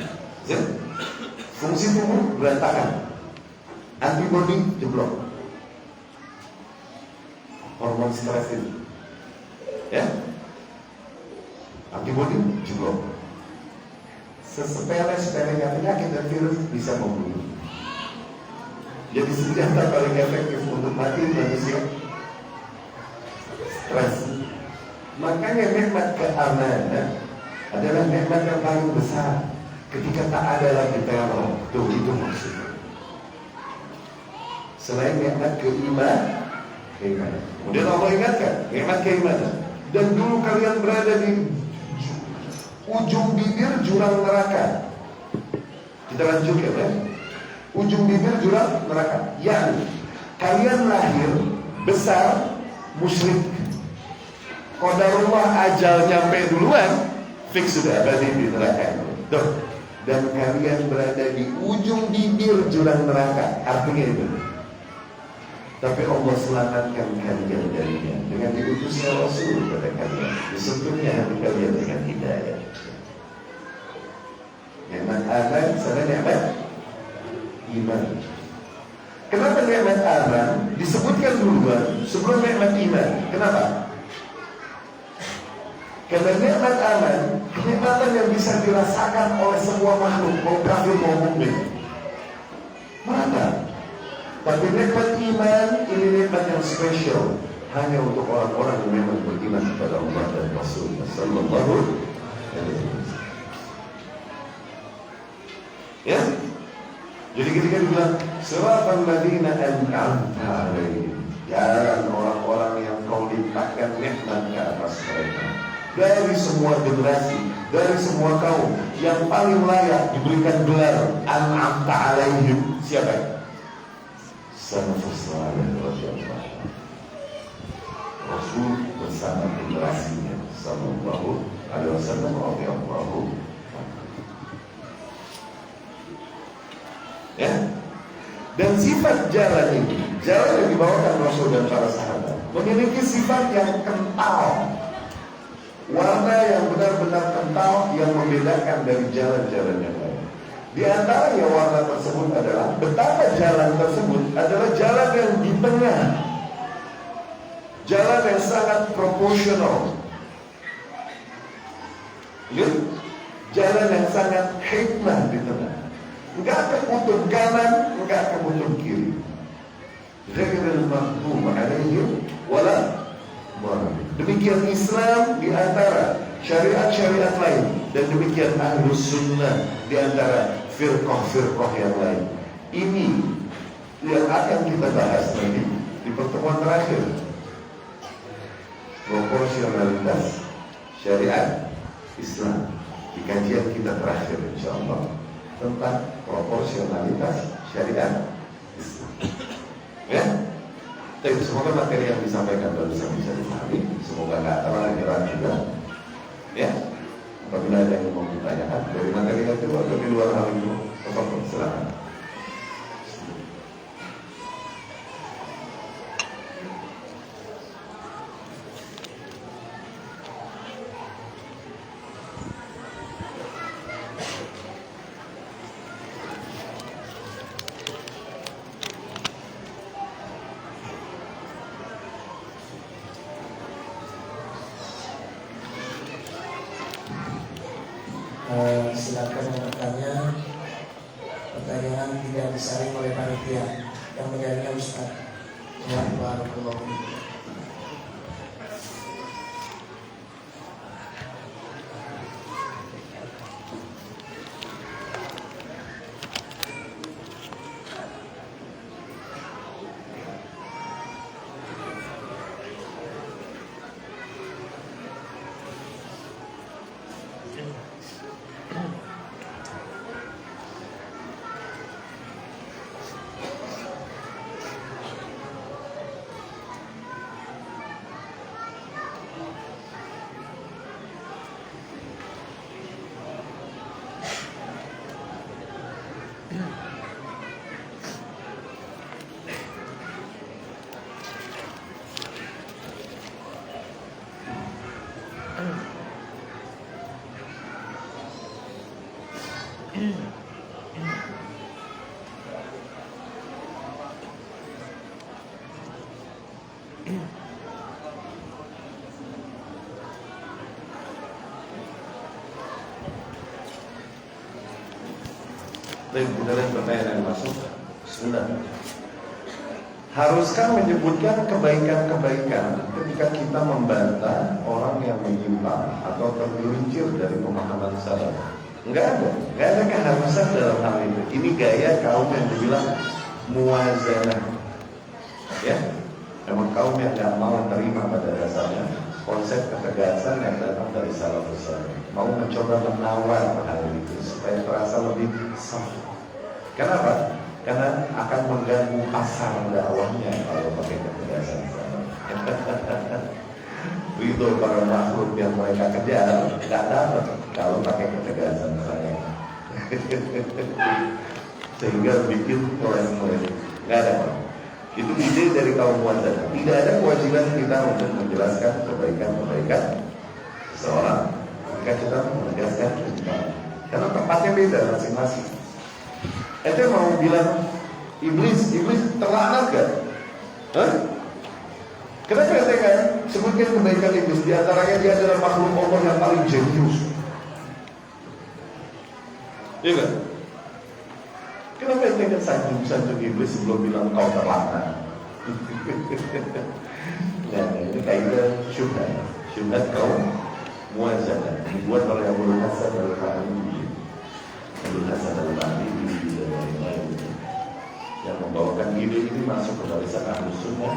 zip, fungsi tubuh berantakan. Antibody jeblok. Hormon stres itu. Ya, antibodi jeblok. Sesepele-sepelenya penyakit dan virus bisa membunuh. Jadi senjata paling efektif untuk mati manusia stres. Makanya nikmat keamanan adalah nikmat yang paling besar. Ketika tak ada lagi teror, tuh itu maksudnya. Selain nikmat keimanan. Kemudian Allah ingatkan nikmat keimanan. Dan dulu kalian berada di ujung bibir jurang neraka. Kita lanjutkan ya. Ujung bibir jurang neraka. Yani kalian lahir besar musyrik. Qadarullah ajal nyampe duluan, fix sudah abadi di neraka. Tuh. Dan kalian berada di ujung bibir jurang neraka. Artinya itu. Tapi Allah selamatkan kalian darinya dengan diutusnya Rasul kepada kalian, disentuhnya hati kalian dengan hidayah. Nikmat aman, sana nikmat iman. Kenapa nikmat aman disebutkan duluan sebelum nikmat iman? Kenapa? Karena nikmat aman, kenikmatan yang bisa dirasakan oleh semua makhluk, mau kafir mau mukmin. Mana? Tapi nikmat iman ini nikmat yang spesial, hanya untuk orang-orang yang memang beriman kepada Allah dan Rasulullah Sallallahu Alaihi Wasallam. Ya, jadi ketika dibilang siratal ladzina an'amta alaihim, jalan orang-orang yang kau limpahkan nikmat ke atas mereka. Dari semua generasi, dari semua kaum, yang paling layak diberikan gelar an'amta alaihim siapa? Salafus saleh radhiyallahu anhu. Rasul bersama generasinya sallallahu alaihi wasallam radhiyallahu anhu. Ya. Dan sifat jalan ini, jalan yang dibawakan Rasul dan para sahabat, memiliki sifat yang kental. Warna yang benar-benar kental yang membedakan dari jalan-jalan yang lain. Di antaranya warna tersebut adalah betapa jalan tersebut adalah jalan yang di tengah, jalan yang sangat proporsional, jalan yang sangat hikmah di tengah. Enggak ke kutub kanan, enggak ke kutub kiri. Ghairil maghdubi alaihim wala dhalin. Demikian Islam di antara syariat-syariat lain, dan demikian Ahlus Sunnah di antara firqah-firqah yang lain. Ini yang akan kita bahas nanti di pertemuan terakhir. Proporsionalitas syariat Islam di kajian kita terakhir insyaallah tentang proporsionalitas syariat Islam. Ya, tapi semoga materi yang disampaikan bisa dipahami. Semoga nggak terlalu berat juga. Ya, apabila ada yang mau ditanyakan dari materi itu atau di luar hal itu, silakan. Silakan yang bertanya. Pertanyaan tidak disaring oleh panitia, yang menyaringnya Ustaz. Barakallahu fiik. Baik, beneran pertanyaan yang masuk. Bismillah. Haruskah menyebutkan kebaikan-kebaikan ketika kita membantah orang yang menyimpang atau tergelincir dari pemahaman salaf? Enggak ada keharusan dalam hal itu. Ini gaya kaum yang dibilang muwazanah. Ya, memang kaum yang tidak mau terima pada dasarnya konsep ketegasan yang datang dari salafus saleh. Mau mencoba menawar hal itu supaya terasa lebih soft. Kenapa? karena akan mengganggu pasar dakwahnya kalau pakai ketegasan. Ridho para makhluk yang mereka kejar nggak dapat kalau pakai ketegasan saya. Sehingga bikin oleh nggak ada. Itu ide dari kaum Mu'tazilah. Tidak ada kewajiban kita untuk menjelaskan kebaikan-kebaikan seseorang jika kita menegaskan kebenaran. Karena tempatnya beda masing-masing. Ente mau bilang iblis terlaknat kan? Hah? Kenapa ente kan sebutkan kebaikan iblis? Di antaranya dia adalah makhluk Allah yang paling jenius. Iya kan? Kenapa ente kan sanjung iblis sebelum bilang kau terlaknat? Nah, ini kaidah syubhat kaum Mu'tazilah dibuat oleh Abu Hasan al-Ash'ari. Abu Hasan al-Ash'ari dan lain-lain yang membawakan ide ini masuk ke barisan Ahlus Sunnah.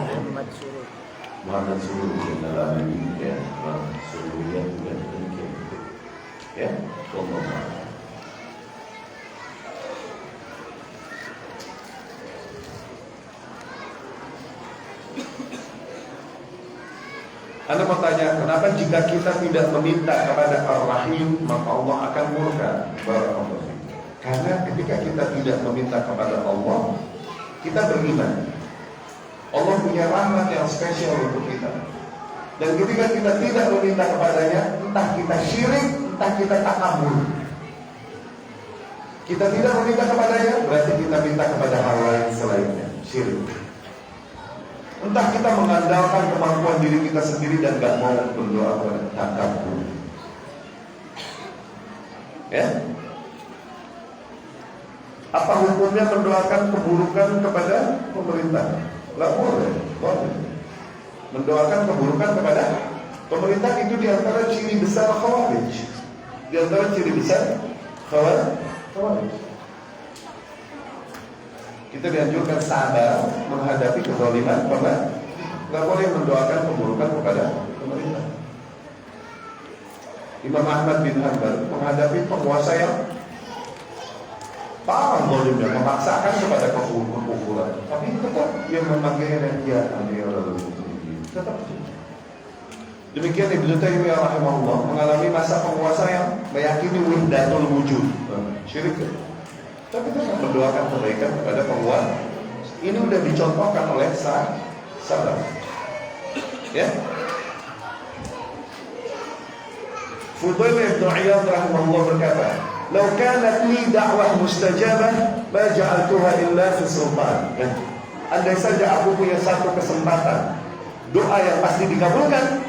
Muhammad Surur dalam ini ya, Sururiyah juga demikian. Ya, Allah. Anda mau tanya, kenapa jika kita tidak meminta kepada Ar-Rahim, maka Allah akan murka? Karena ketika kita tidak meminta kepada Allah, kita beriman. Allah punya rahmat yang spesial untuk kita. Dan ketika kita tidak meminta kepadanya, entah kita syirik, entah kita takabur. Kita tidak meminta kepadanya, berarti kita minta kepada hal lain selainnya, syirik. Entah kita mengandalkan kemampuan diri kita sendiri dan gak mau berdoa kepada takabur. Ya? Apa hukumnya mendoakan keburukan kepada pemerintah? Gak boleh. Mendoakan keburukan kepada pemerintah itu diantara ciri besar Khawarij. Diantara ciri besar Khawarij. Kita dianjurkan sabar menghadapi kezaliman, karena nggak boleh mendoakan keburukan kepada pemerintah. Imam Ahmad bin Hanbal menghadapi penguasa yang parah zalimnya, memaksakan kepada kekufuran, tapi tetap dia memanggilnya dia tetap. Demikian Ibnu Taimiyah rahimahullah mengalami masa penguasa yang meyakini wahdatul wujud, syirik. Tapi kita mendoakan kebaikan kepada penguasa. Ini sudah dicontohkan oleh salaf. Ya. Fudail bin Iyad rahimahullah berkata, "Lau kanat li da'wah mustajabah, ma ja'altuha illa fi sultan." Andai saja aku punya satu kesempatan doa yang pasti dikabulkan,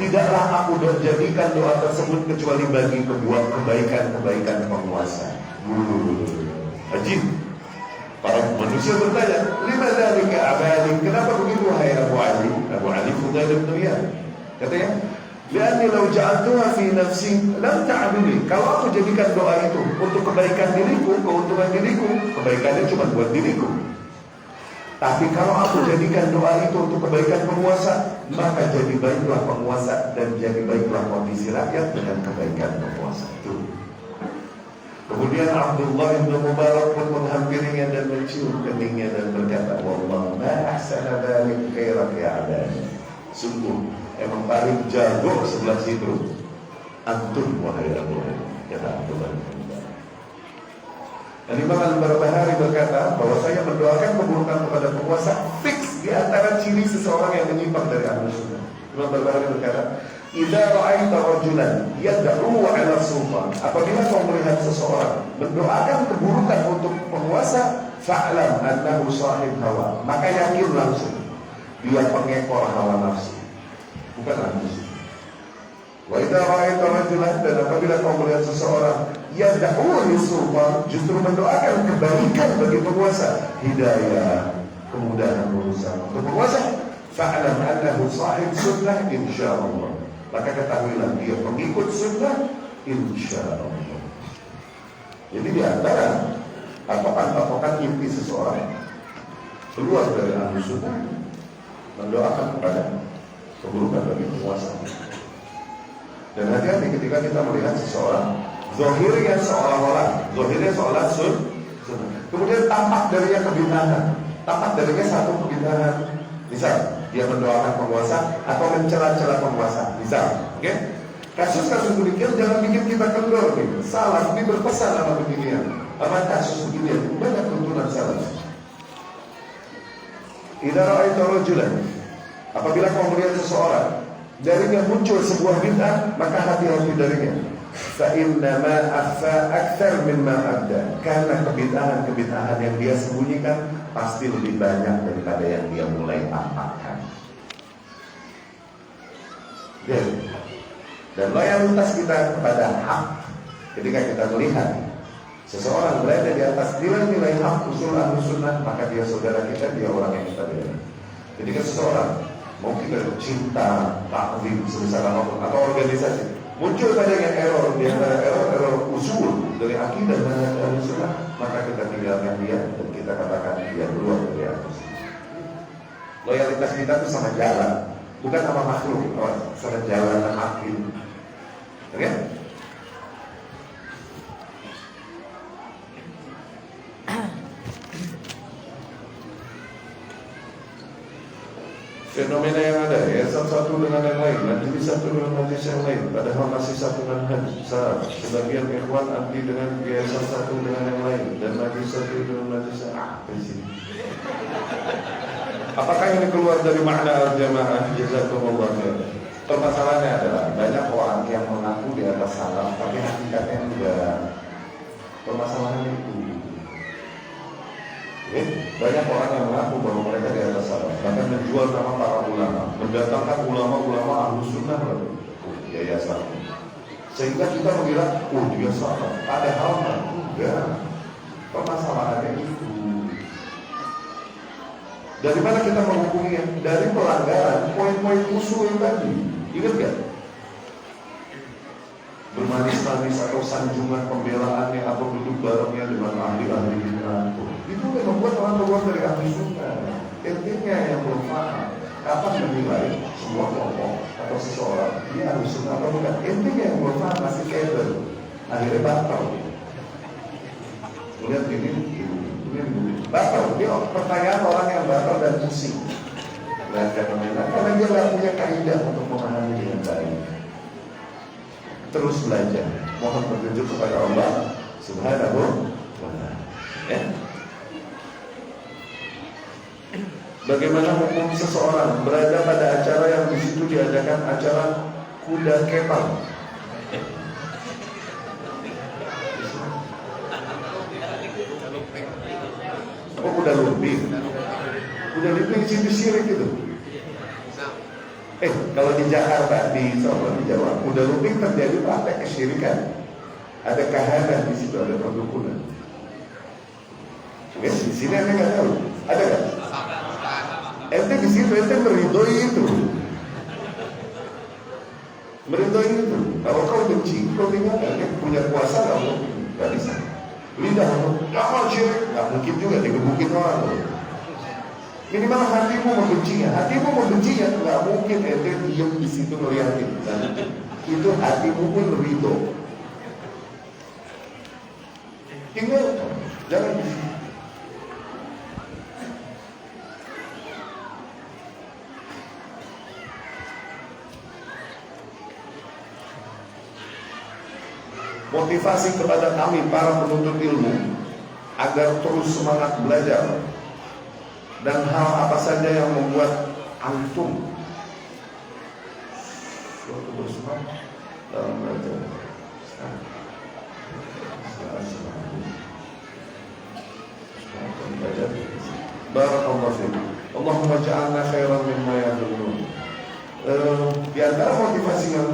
tidaklah aku jadikan doa tersebut kecuali bagi kebaikan penguasa. Ajib. Para manusia bertanya, lima dzalika abadi? Kenapa begitu wahai Abu Ali? Abu Ali Fudail bin Iyad katanya, li'anni law ja'altuha fi nafsi lam ta'budi. Kalau aku jadikan doa itu untuk kebaikan diriku, keuntungan diriku, kebaikannya cuma buat diriku. Tapi kalau aku jadikan doa itu untuk kebaikan penguasa, maka jadi baiklah penguasa dan jadi baiklah kondisi rakyat dengan kebaikan penguasa itu. Kemudian Abdullah bin Mubarak pun menghampirinya dan mencium keningnya dan berkata, "Wallah ma ahsana dzalik khairak ya abadi." Sungguh emang paling jago sebelah situ antum wahai Abu Hurairah, kata Abdullah bin Mubarak. Dan Imam Al-Barbahari berkata bahwa saya mendoakan keburukan kepada penguasa fix di antara ciri seseorang yang menyimpang dari Ahlus Sunnah. Imam Al-Barbahari berkata, "Idza ra'aita rajulan yad'u 'ala sultan." Apabila kau melihat seseorang mendoakan keburukan untuk penguasa, fa'lam annahu sahib hawa. Maka yakin langsung dia pengekor hawa nafsu, bukan Ahlus Sunnah. Wa idza ra'aita rajulan, dan apabila kau melihat seseorang yad'u li sultan, justru mendoakan kebaikan bagi penguasa, hidayah, kemudahan urusan untuk penguasa, fa'lam annahu sahib sunnah insyaallah. Maka ketahuilah dia pengikut sunnah insyaallah. Jadi di antara patokan inti seseorang keluar dari Ahlus Sunnah mendoakan kepada keburukan bagi penguasa. Dan hati-hati ketika kita melihat seseorang zahirnya seolah-olah sunnah, Kemudian tampak darinya kebid'ahan. Tampak darinya satu kebid'ahan. Misal, dia mendoakan penguasa atau mencela-cela penguasa. Misal, oke? Kasus-kasus demikian jangan bikin kita kendor nih. Salah, ini berpesan sama beginian. Apa kasus beginian? Banyak tuntunan salah. Idza ra'aita rajulan, apabila kau melihat seseorang darinya muncul sebuah bid'ah, maka hati-hati darinya. Fa inna ma akhfa akthar mimma abda. Karena kebid'ahan yang dia sembunyikan pasti lebih banyak daripada yang dia mulai tampakkan. Dan loyalitas kita kepada hak, ketika kita melihat seseorang berada di atas nilai-nilai hak usul Ahlussunnah, maka dia saudara kita, dia orang yang kita bela. Ketika seseorang mau kita cinta, takzim sebesar apapun atau organisasi muncul padanya error, di antara error usul dari akidah dan Ahlussunnah, maka kita tinggalkan dia dan kita katakan dia keluar dari Ahlussunnah. Loyalitas kita itu sama jalan, bukan sama makhluk, sama jalan dan hati. Oke? Fenomena yang ada, yayasan satu dengan yang lain, majelis satu dengan majelis yang lain, padahal masih satu manhaj. Sebagian ikhwan anti dengan yayasan satu dengan yang lain, dan majelis satu dengan majelis yang lain. Apakah ini keluar dari makna al-jamaah? Jazakumullah khair. Permasalahannya adalah banyak orang yang mengaku di atas salaf, tapi hakikatnya enggak. Permasalahannya itu. Banyak orang yang mengaku bahwa mereka di atas salaf, bahkan menjual nama para ulama, mendatangkan ulama-ulama Ahlussunnah lalu yayasan, sehingga kita mengira, oh dia salaf. Padahal enggak. Permasalahannya itu. Dari mana kita menghubunginya? Dari pelanggaran poin-poin usul tadi. Ingat gak? Bermanis-manis atau sanjungan pembelaannya atau duduk barengnya dengan ahli-ahli bid'ah. Itu yang membuat orang keluar dari Ahlussunnah. Intinya yang belum paham kapan menilai sebuah kelompok atau seseorang dia Ahlussunnah atau bukan. Intinya yang belum paham masih keder, akhirnya batal. Lihat ini batal. Dia pertanyaan orang yang batal dan pusing. Karena dia tidak punya kaidah untuk memahami dengan baik. Terus belajar, mohon petunjuk kepada Allah Subhanahu wa ta'ala. Bagaimana hukum seseorang berada pada acara yang di situ diadakan acara kuda kepang? Apa kuda lumping? Kuda lumping situ syirik itu. Kalau di Jakarta, di Jawa, kuda lumping terjadi praktek kesyirikan. Ada kahanan di situ, ada perdukunan. Di sini anda nggak tahu, ada nggak? Ente di situ, ente meridoi itu. Meridoi itu. Kalau kau benci, kau tinggalkan. Dia punya kuasa nggak bisa. Lidah, jangan syirik, nggak mungkin juga digebukin orang. Minimal hatimu membencinya. Hatimu membencinya, nggak mungkin ente diam di situ ngeliatin. Itu hatimu pun ridho. Tinggal, jangan di situ. Motivasi kepada kami para penuntut ilmu agar terus semangat belajar dan hal apa saja yang membuat antum suatu bersemangat dalam belajar. Barakallahu fiik. Allahumma ja'alna khairan mimma ya'lamun. Di antara motivasi yang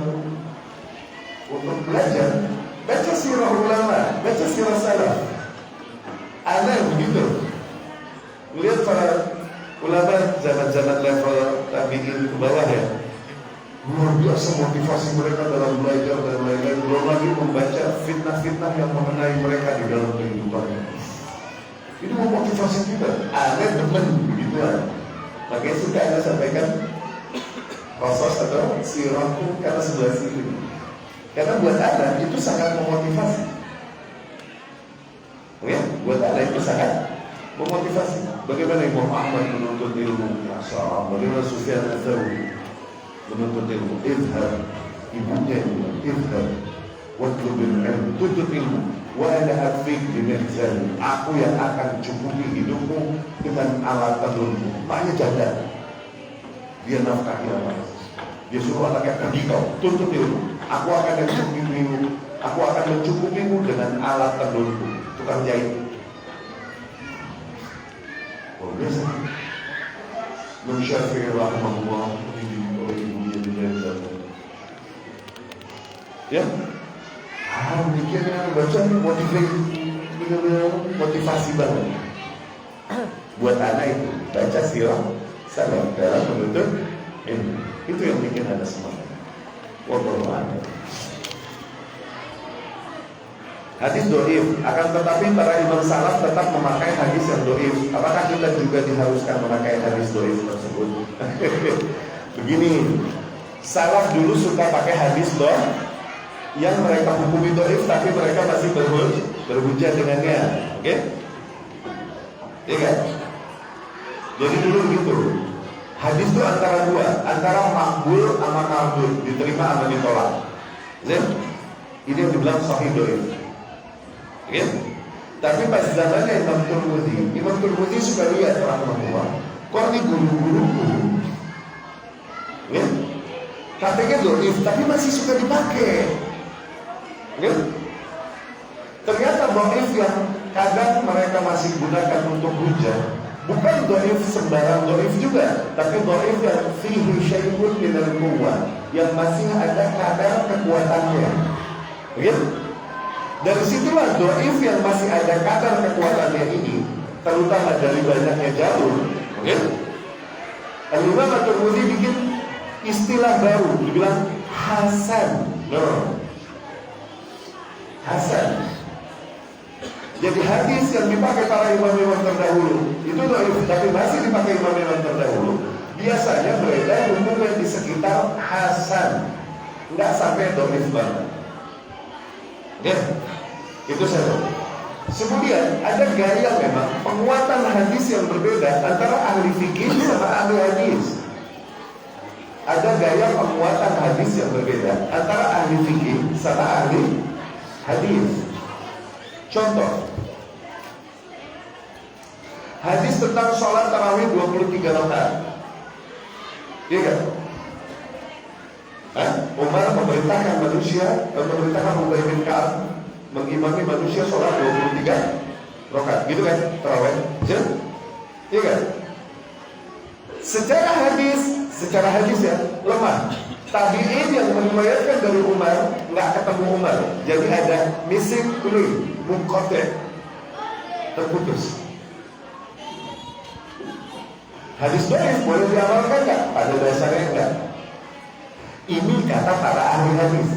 untuk belajar, baca sirah ulama, baca sirah salaf. Ada begitu. Lihat para ulama zaman-zaman level tabi'in ke bawah ya, luar biasa motivasi mereka dalam belajar dan lain-lain. Belum lagi membaca fitnah-fitnah yang mengenai mereka di dalam kehidupannya. Itu memotivasi kita. Ada demen begitu ya. Makanya suka Anda sampaikan kosos atau sirahku karena sebelah sini. Karena buat Anda itu sangat memotivasi. Ya, buat Anda itu sangat Memotivasi. Bagaimana Imam Ahmad menuntut ilmu? Masya Allah. Bagaimana Sufyan Ats-Tsauri menuntut ilmu? Idhab. Ibunya bilang, idhab. Watlubil ilmu. Tuntut ilmu. Wa ana afik bimihzan. Aku yang akan cukupi hidupmu dengan alat tenunmu. Maknya janda. Dia nafkahi anak. Dia suruh anaknya, pergi kau, tuntut ilmu. Aku akan mencukupimu. Aku akan mencukupimu dengan alat tenunku. Tukang jahit. Oh, biasa. Imam Syafi'i rahimahullah dididik oleh ibunya dengan zaman. Ya, demikian yang baca motivasi banget. Buat anak itu baca sirah salam dalam menuntut ilmu. Itu yang bikin ada semangat. Wallahu a'lam. Hadis doif, akan tetapi para imam salaf tetap memakai hadis yang doif. Apakah kita juga diharuskan memakai hadis doif tersebut? Begini, salaf dulu suka pakai hadis doif yang mereka hukumi doif, tapi mereka masih berhujjah dengannya. Oke? Iya kan? Jadi dulu gitu. Hadis itu antara dua, antara makbul sama mardud, diterima sama ditolak. Ini yang dibilang sahih doif. Ya? Tapi pas zamannya Imam Tirmidzi suka lihat rahimahullah, kok ini guru-guruku, ya? Katanya doif, tapi masih suka dipakai. Ya? Ternyata doif yang kadang mereka masih gunakan untuk hujah, bukan doif sembarang doif juga, tapi doif yang fihi syai'un minal quwwah, yang masih ada kadar kekuatannya. Ya? Dari situlah doif yang masih ada kadar kekuatannya ini, terutama dari banyaknya jalur. Okay? Al-Imam At-Tirmidzi bikin istilah baru, dibilang Hasan. Hasan. Jadi hadis yang dipakai para imam-imam terdahulu itu doif, tapi masih dipakai imam-imam terdahulu, biasanya beredar hukumnya di sekitar Hasan, nggak sampai doif banget. Ya, itu satu. Kemudian ada gaya memang penguatan hadis yang berbeda antara ahli fikih sama ahli hadis. Ada gaya penguatan hadis yang berbeda antara ahli fikih sama ahli hadis. Contoh, hadis tentang sholat tarawih 23 rakaat. Iya kan? Umar memerintahkan Ubay bin Ka'ab mengimami manusia sholat 23 rakaat, gitu kan? Tarawih, iya kan? Secara hadis ya lemah. Tabi'in yang meriwayatkan dari Umar nggak ketemu Umar, jadi ada missing link, munqati', terputus. Hadis doif boleh diamalkan nggak? Pada dasarnya enggak. Ini kata para ahli hadis.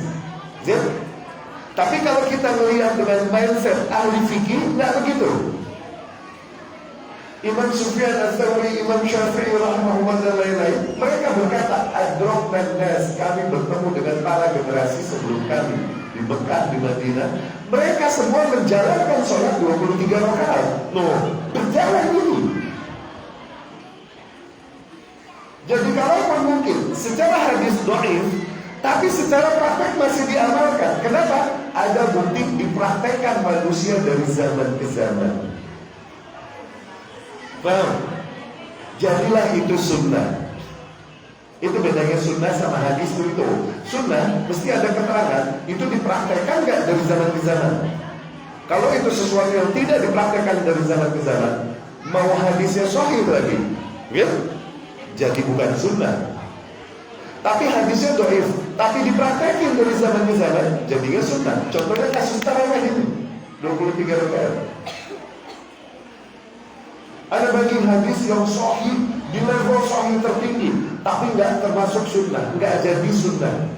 Tapi kalau kita melihat dengan mindset ahli fikih, nggak begitu. Imam Sufyan Ats-Tsauri, Imam Syafi'i rahimahullah dan lain-lain, mereka berkata, adrakna nas, kami bertemu dengan para generasi sebelum kami di Mekah, di Madinah. Mereka semua menjalankan sholat 23 rakaat. Berjalan ini. Jadi kalaupun mungkin secara hadis dhaif, tapi secara praktek masih diamalkan. Kenapa? Ada bukti dipraktekkan manusia dari zaman ke zaman. Paham? Jadilah itu sunnah. Itu bedanya sunnah sama hadis itu. Sunnah mesti ada keterangan, itu dipraktekkan nggak dari zaman ke zaman. Kalau itu sesuatu yang tidak dipraktekkan dari zaman ke zaman, mau hadisnya sahih lagi, ya? Jadi bukan sunnah. Tapi hadisnya dhaif, tapi dipraktekin dari zaman ke zaman, jadinya sunnah. Contohnya kasus tarawih ini 23 rakaat. Ada bagian hadis yang sahih di level sahih tertinggi, tapi nggak termasuk sunnah, nggak jadi sunnah.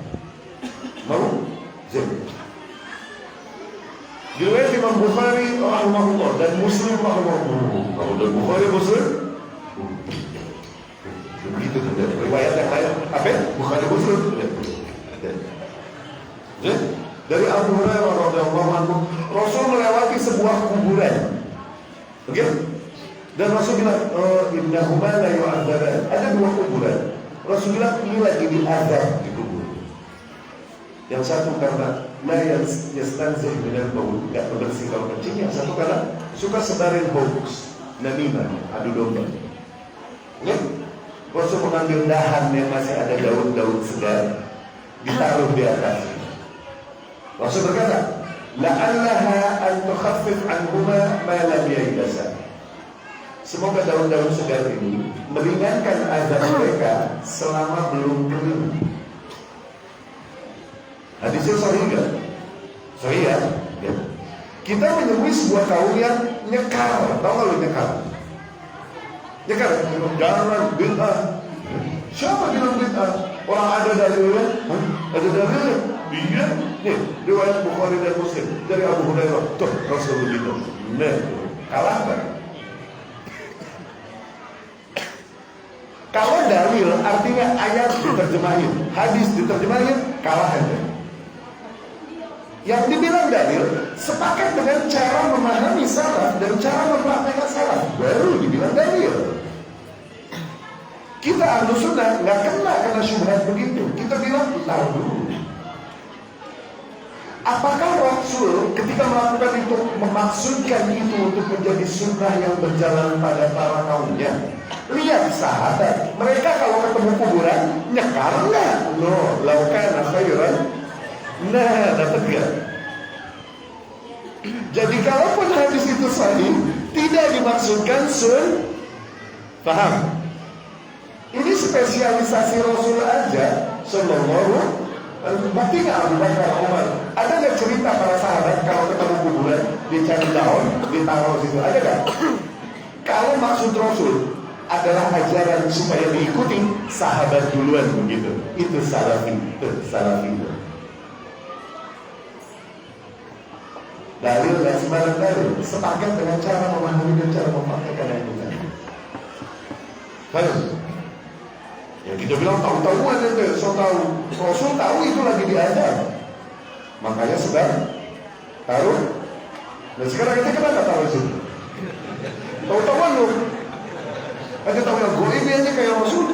Mau? Jadi diriwayat Imam Bukhari rahimahullah dan Muslim rahimahullah. Kalau udah Bukhari Muslim, begitu tuh riwayat yang lain. Apa? Bukhari Muslim. Dari Abu Hurairah radhiyallahu anhu, Rasul melewati sebuah kuburan. Oke? Dan Rasul bilang, oh innahuma la yu'adzaban. Ada dua kuburan. Rasul bilang ini lagi diazab di kubur. Yang satu karena la yastanzih minal baul, enggak bersih kalau kencing. Yang satu karena suka sebarin hoax, namimah, adu domba. Ya? Rasul mengambil dahan yang masih ada daun-daun segar, ditaruh di atas. Rasul berkata, la'allaha an tukhaffif anhuma ma lam yaibasa. Semoga daun-daun segar ini meringankan azab mereka selama belum kering. Hadisnya sahih enggak? Sahih ya? Ya. Kita menemui sebuah kaum yang nyekar. Tahu nggak lo nyekar? Nyekar, jangan bid'ah. Siapa bilang bid'ah? Orang ada dalilnya? Ada dalilnya? Iya. Nih, riwayat Bukhari dan Muslim dari Abu Hurairah. Tuh, Rasulullah bilang, nah, kalah kan? Kalau dalil artinya ayat diterjemahin, hadis diterjemahin, kalah aja. Yang dibilang dalil sepakat dengan cara memahami salaf dan cara mempraktekkan salaf, baru dibilang dalil. Kita ahlu sunnah nggak kena syubhat begitu. Kita bilang tahu dulu. Apakah Rasul ketika melakukan itu memaksudkan itu untuk menjadi sunnah yang berjalan pada para kaumnya? Lihat sahabat, mereka kalau ketemu kuburan nyekar nggak? No, laukana khairan. Nah, dapat gak? Jadi kalaupun hadis itu sahih, tidak dimaksudkan paham? Ini spesialisasi Rasul aja, sallallahu. Buktinya Abu Bakar, Umar. Ada nggak cerita para sahabat kalau ketemu kuburan dicari daun, ditaruh situ? Ada nggak? Kalau maksud Rasul adalah ajaran supaya diikuti, sahabat duluan begitu. Itu salafi, Dalil dan sembarang dalil sepakat dengan cara memahami dan cara mempraktekkan yang benar. Baik. Ya kita bilang tahu-tahuan itu, so tahu. Rasul tahu itu lagi diazab, makanya sedang taruh. Dan sekarang kita kenapa taruh sini? Tahu-tahuan loh. Aja tahu yang goib aja kayak Rasul.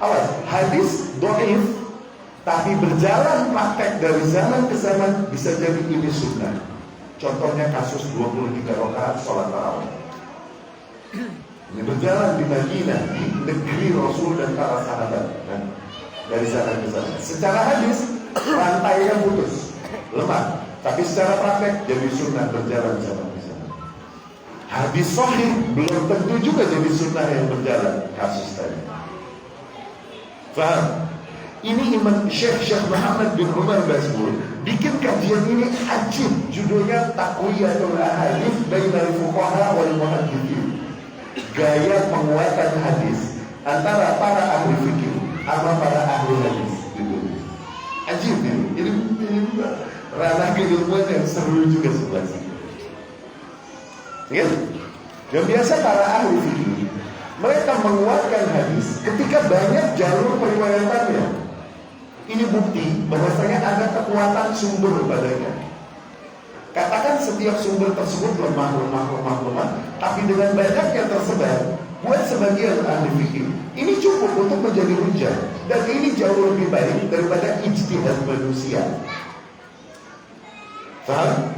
Awas, hadis dhaif tapi berjalan praktek dari zaman ke zaman bisa jadi ini sunnah. Contohnya kasus 23 rakaat sholat tarawih. Ini berjalan di Madinah, di negeri Rasul dan para sahabat, dan dari zaman ke zaman. Secara hadis rantainya putus, lemah, tapi secara praktek jadi sunnah berjalan zaman ke zaman. Hadis sahih belum tentu juga jadi sunnah yang berjalan, kasus tadi. Faham? Ini Imam Syekh Muhammad bin Umar Basmul bikin kajian ini ajib, judulnya Taqwiyatul Ahadits Bainal Fuqaha wal Muhadditsin. Gaya penguatan hadis antara para ahli fikih sama para ahli hadis. Ajib ini ranah keilmuan yang seru juga sebelah sini. Ya? Yang biasa para ahli fikih mereka menguatkan hadis ketika banyak jalur periwayatannya. Ini bukti bahwasanya ada kekuatan sumber padanya. Katakan setiap sumber tersebut lemah, tapi dengan banyaknya tersebar, buat sebagian ahli fikih ini cukup untuk menjadi hujah, dan ini jauh lebih baik daripada ijtihad manusia. Paham?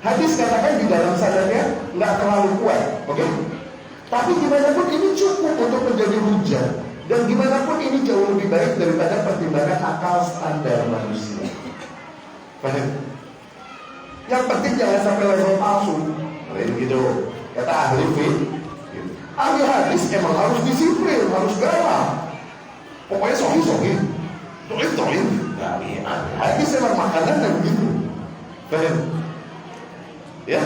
Hadis katakan di dalam sanadnya nggak terlalu kuat, oke? Tapi gimana pun ini cukup untuk menjadi hujah, dan gimana pun ini jauh lebih baik daripada pertimbangan akal standar manusia. Paham? Yang penting jangan sampai level palsu. Gitu. Kata ahli fikih, ahli hadis emang harus disiplin, harus garam. Pokoknya sohi, toin. Nah, hadis emang makanan dan begitu. Paham? Ya,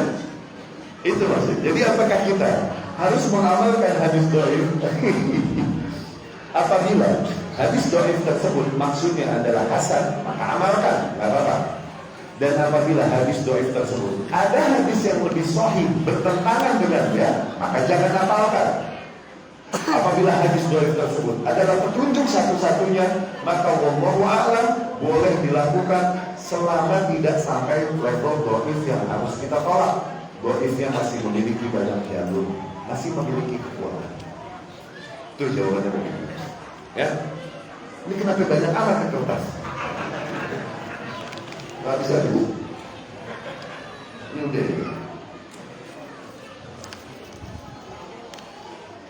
itu maksud. Jadi apakah kita harus mengamalkan hadis dhaif? Apabila hadis dhaif tersebut maksudnya adalah hasan, maka amalkan, nggak apa-apa. Dan apabila hadis dhaif tersebut ada hadis yang lebih sahih bertentangan dengannya, maka jangan amalkan. Apabila hadis dhaif tersebut adalah petunjuk satu-satunya, maka wallahu a'lam boleh dilakukan selama tidak sampai level dhaif yang harus kita tolak. Dhaifnya masih memiliki banyak jalur, masih memiliki kekuatan. Itu jawabannya begitu. Ya, ini kenapa banyak amat ke kertas? Nggak bisa dulu. Ini udah.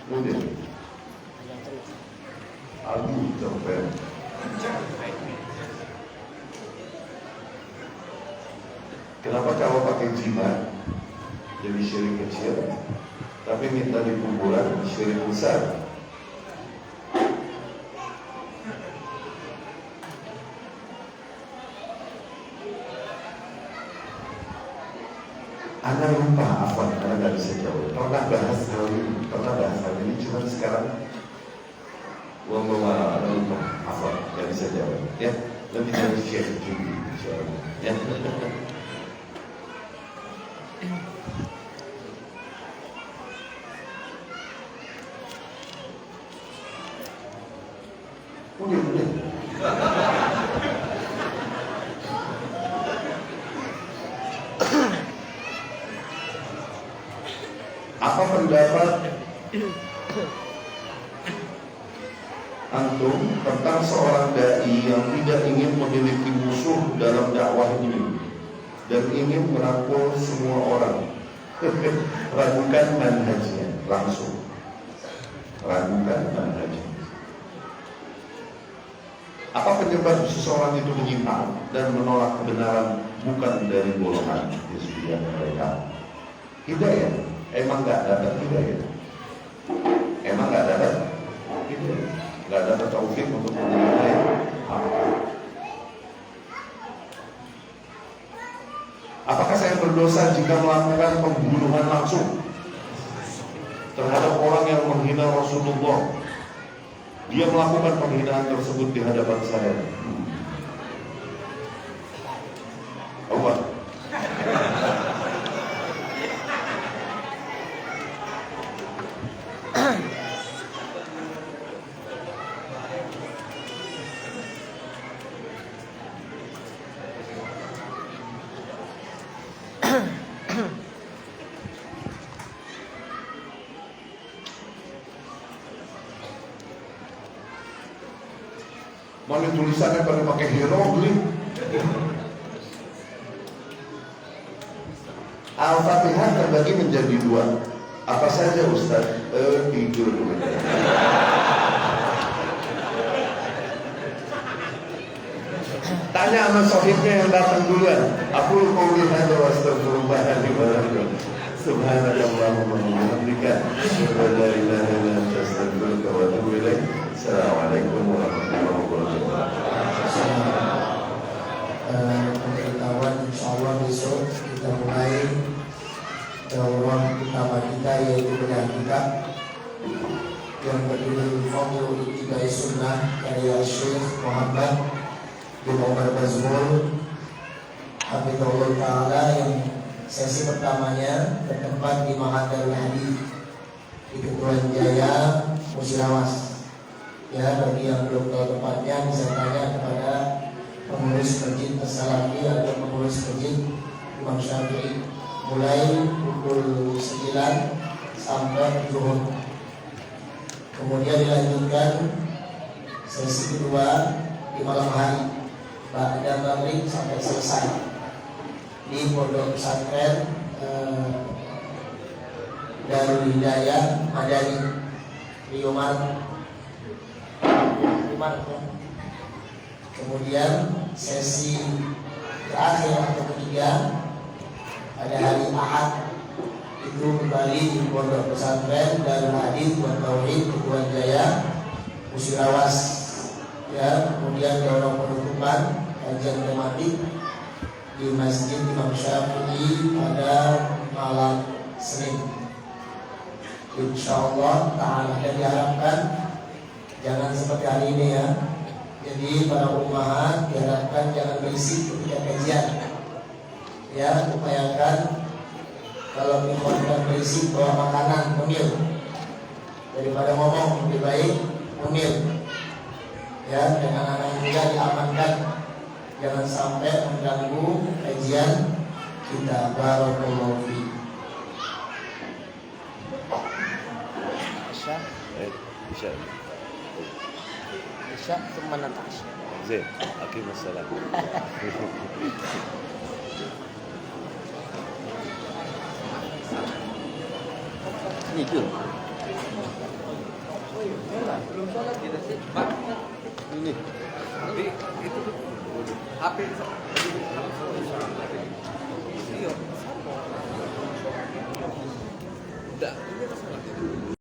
Udah. Aduh, capek. Kenapa kalau pakai jimat jadi syirik kecil, tapi minta di kuburan syirik besar? Anda lupa apa? Anda nggak bisa jawab. Pernah bahas hal ini, cuma sekarang Anda lupa apa? Nggak bisa jawab. Ya, lebih dari share juga, insyaallah. Ya. Udah. Apa pendapat antum tentang seorang dai yang tidak ingin memiliki musuh dalam dakwah ini dan ingin merangkul semua orang? Ragukan manhajnya langsung. Ragukan manhajnya. Apa penyebab seseorang itu menyimpang dan menolak kebenaran bukan dari golongan hizbiyah mereka? Hidayah. Emang nggak dapat hidayah? Emang nggak dapat hidayah? Nggak dapat taufik untuk menilai apa? Apakah saya berdosa jika melakukan pembunuhan langsung terhadap orang yang menghina Rasulullah? Dia melakukan penghinaan tersebut di hadapan saya. Apa? Mana tulisannya pada pakai hieroglif. Al-Fatihah terbagi menjadi dua. Apa saja Ustaz? Tidur. Tanya sama sohibnya yang datang duluan. Aku qouli hadza wa astaghfirullah li wa lakum. Subhanallahumma wa bihamdika, asyhadu an la ilaha illa anta, astaghfiruka wa atubu ilaik. Assalamualaikum warahmatullahi wabarakatuh. Pemberitahuan insyaallah besok kita mulai daurah utama kita, yaitu bedah kitab yang berjudul Fadlul Ittiba'i Sunnah karya Syekh Muhammad bin Umar Bazmul Hafizahullah Ta'ala, yang sesi pertamanya bertempat di Mahadarul Hadis di Ketuan Jaya, Musirawas. Ya, bagi yang belum tahu tempatnya bisa tanya kepada pengurus masjid As-Salafi atau pengurus masjid Imam Syafi'i, mulai pukul 9 sampai zuhur. Kemudian dilanjutkan sesi kedua di malam hari pada maghrib sampai selesai di Pondok Pesantren Darul Hidayah Madani Riyomar. Kemudian sesi terakhir atau ketiga pada hari Ahad itu kembali di Pondok Pesantren Darul Hadis wa Tauhid Ketuan Jaya Musirawas. Ya, kemudian daurah penutupan kajian tematik di Masjid Imam Syafi'i pada malam Senin. Insyaallah ta'ala, dan diharapkan jangan seperti hari ini ya. Jadi para ummahat diharapkan jangan berisik ketika kajian. Ya, upayakan kalau ikhwan berisik bawa makanan, ngemil. Daripada ngomong lebih baik ngemil. Ya, dengan anak muda diamankan jangan sampai mengganggu kajian kita. Barakallahu fiik. عشاء عشاء عشاء ثم نتعشى. زين أقيم الصلاة Tidur. Belum sholat kita sih, Pak. Ini. Tapi itu HP. Iya. Udah, ini masalah.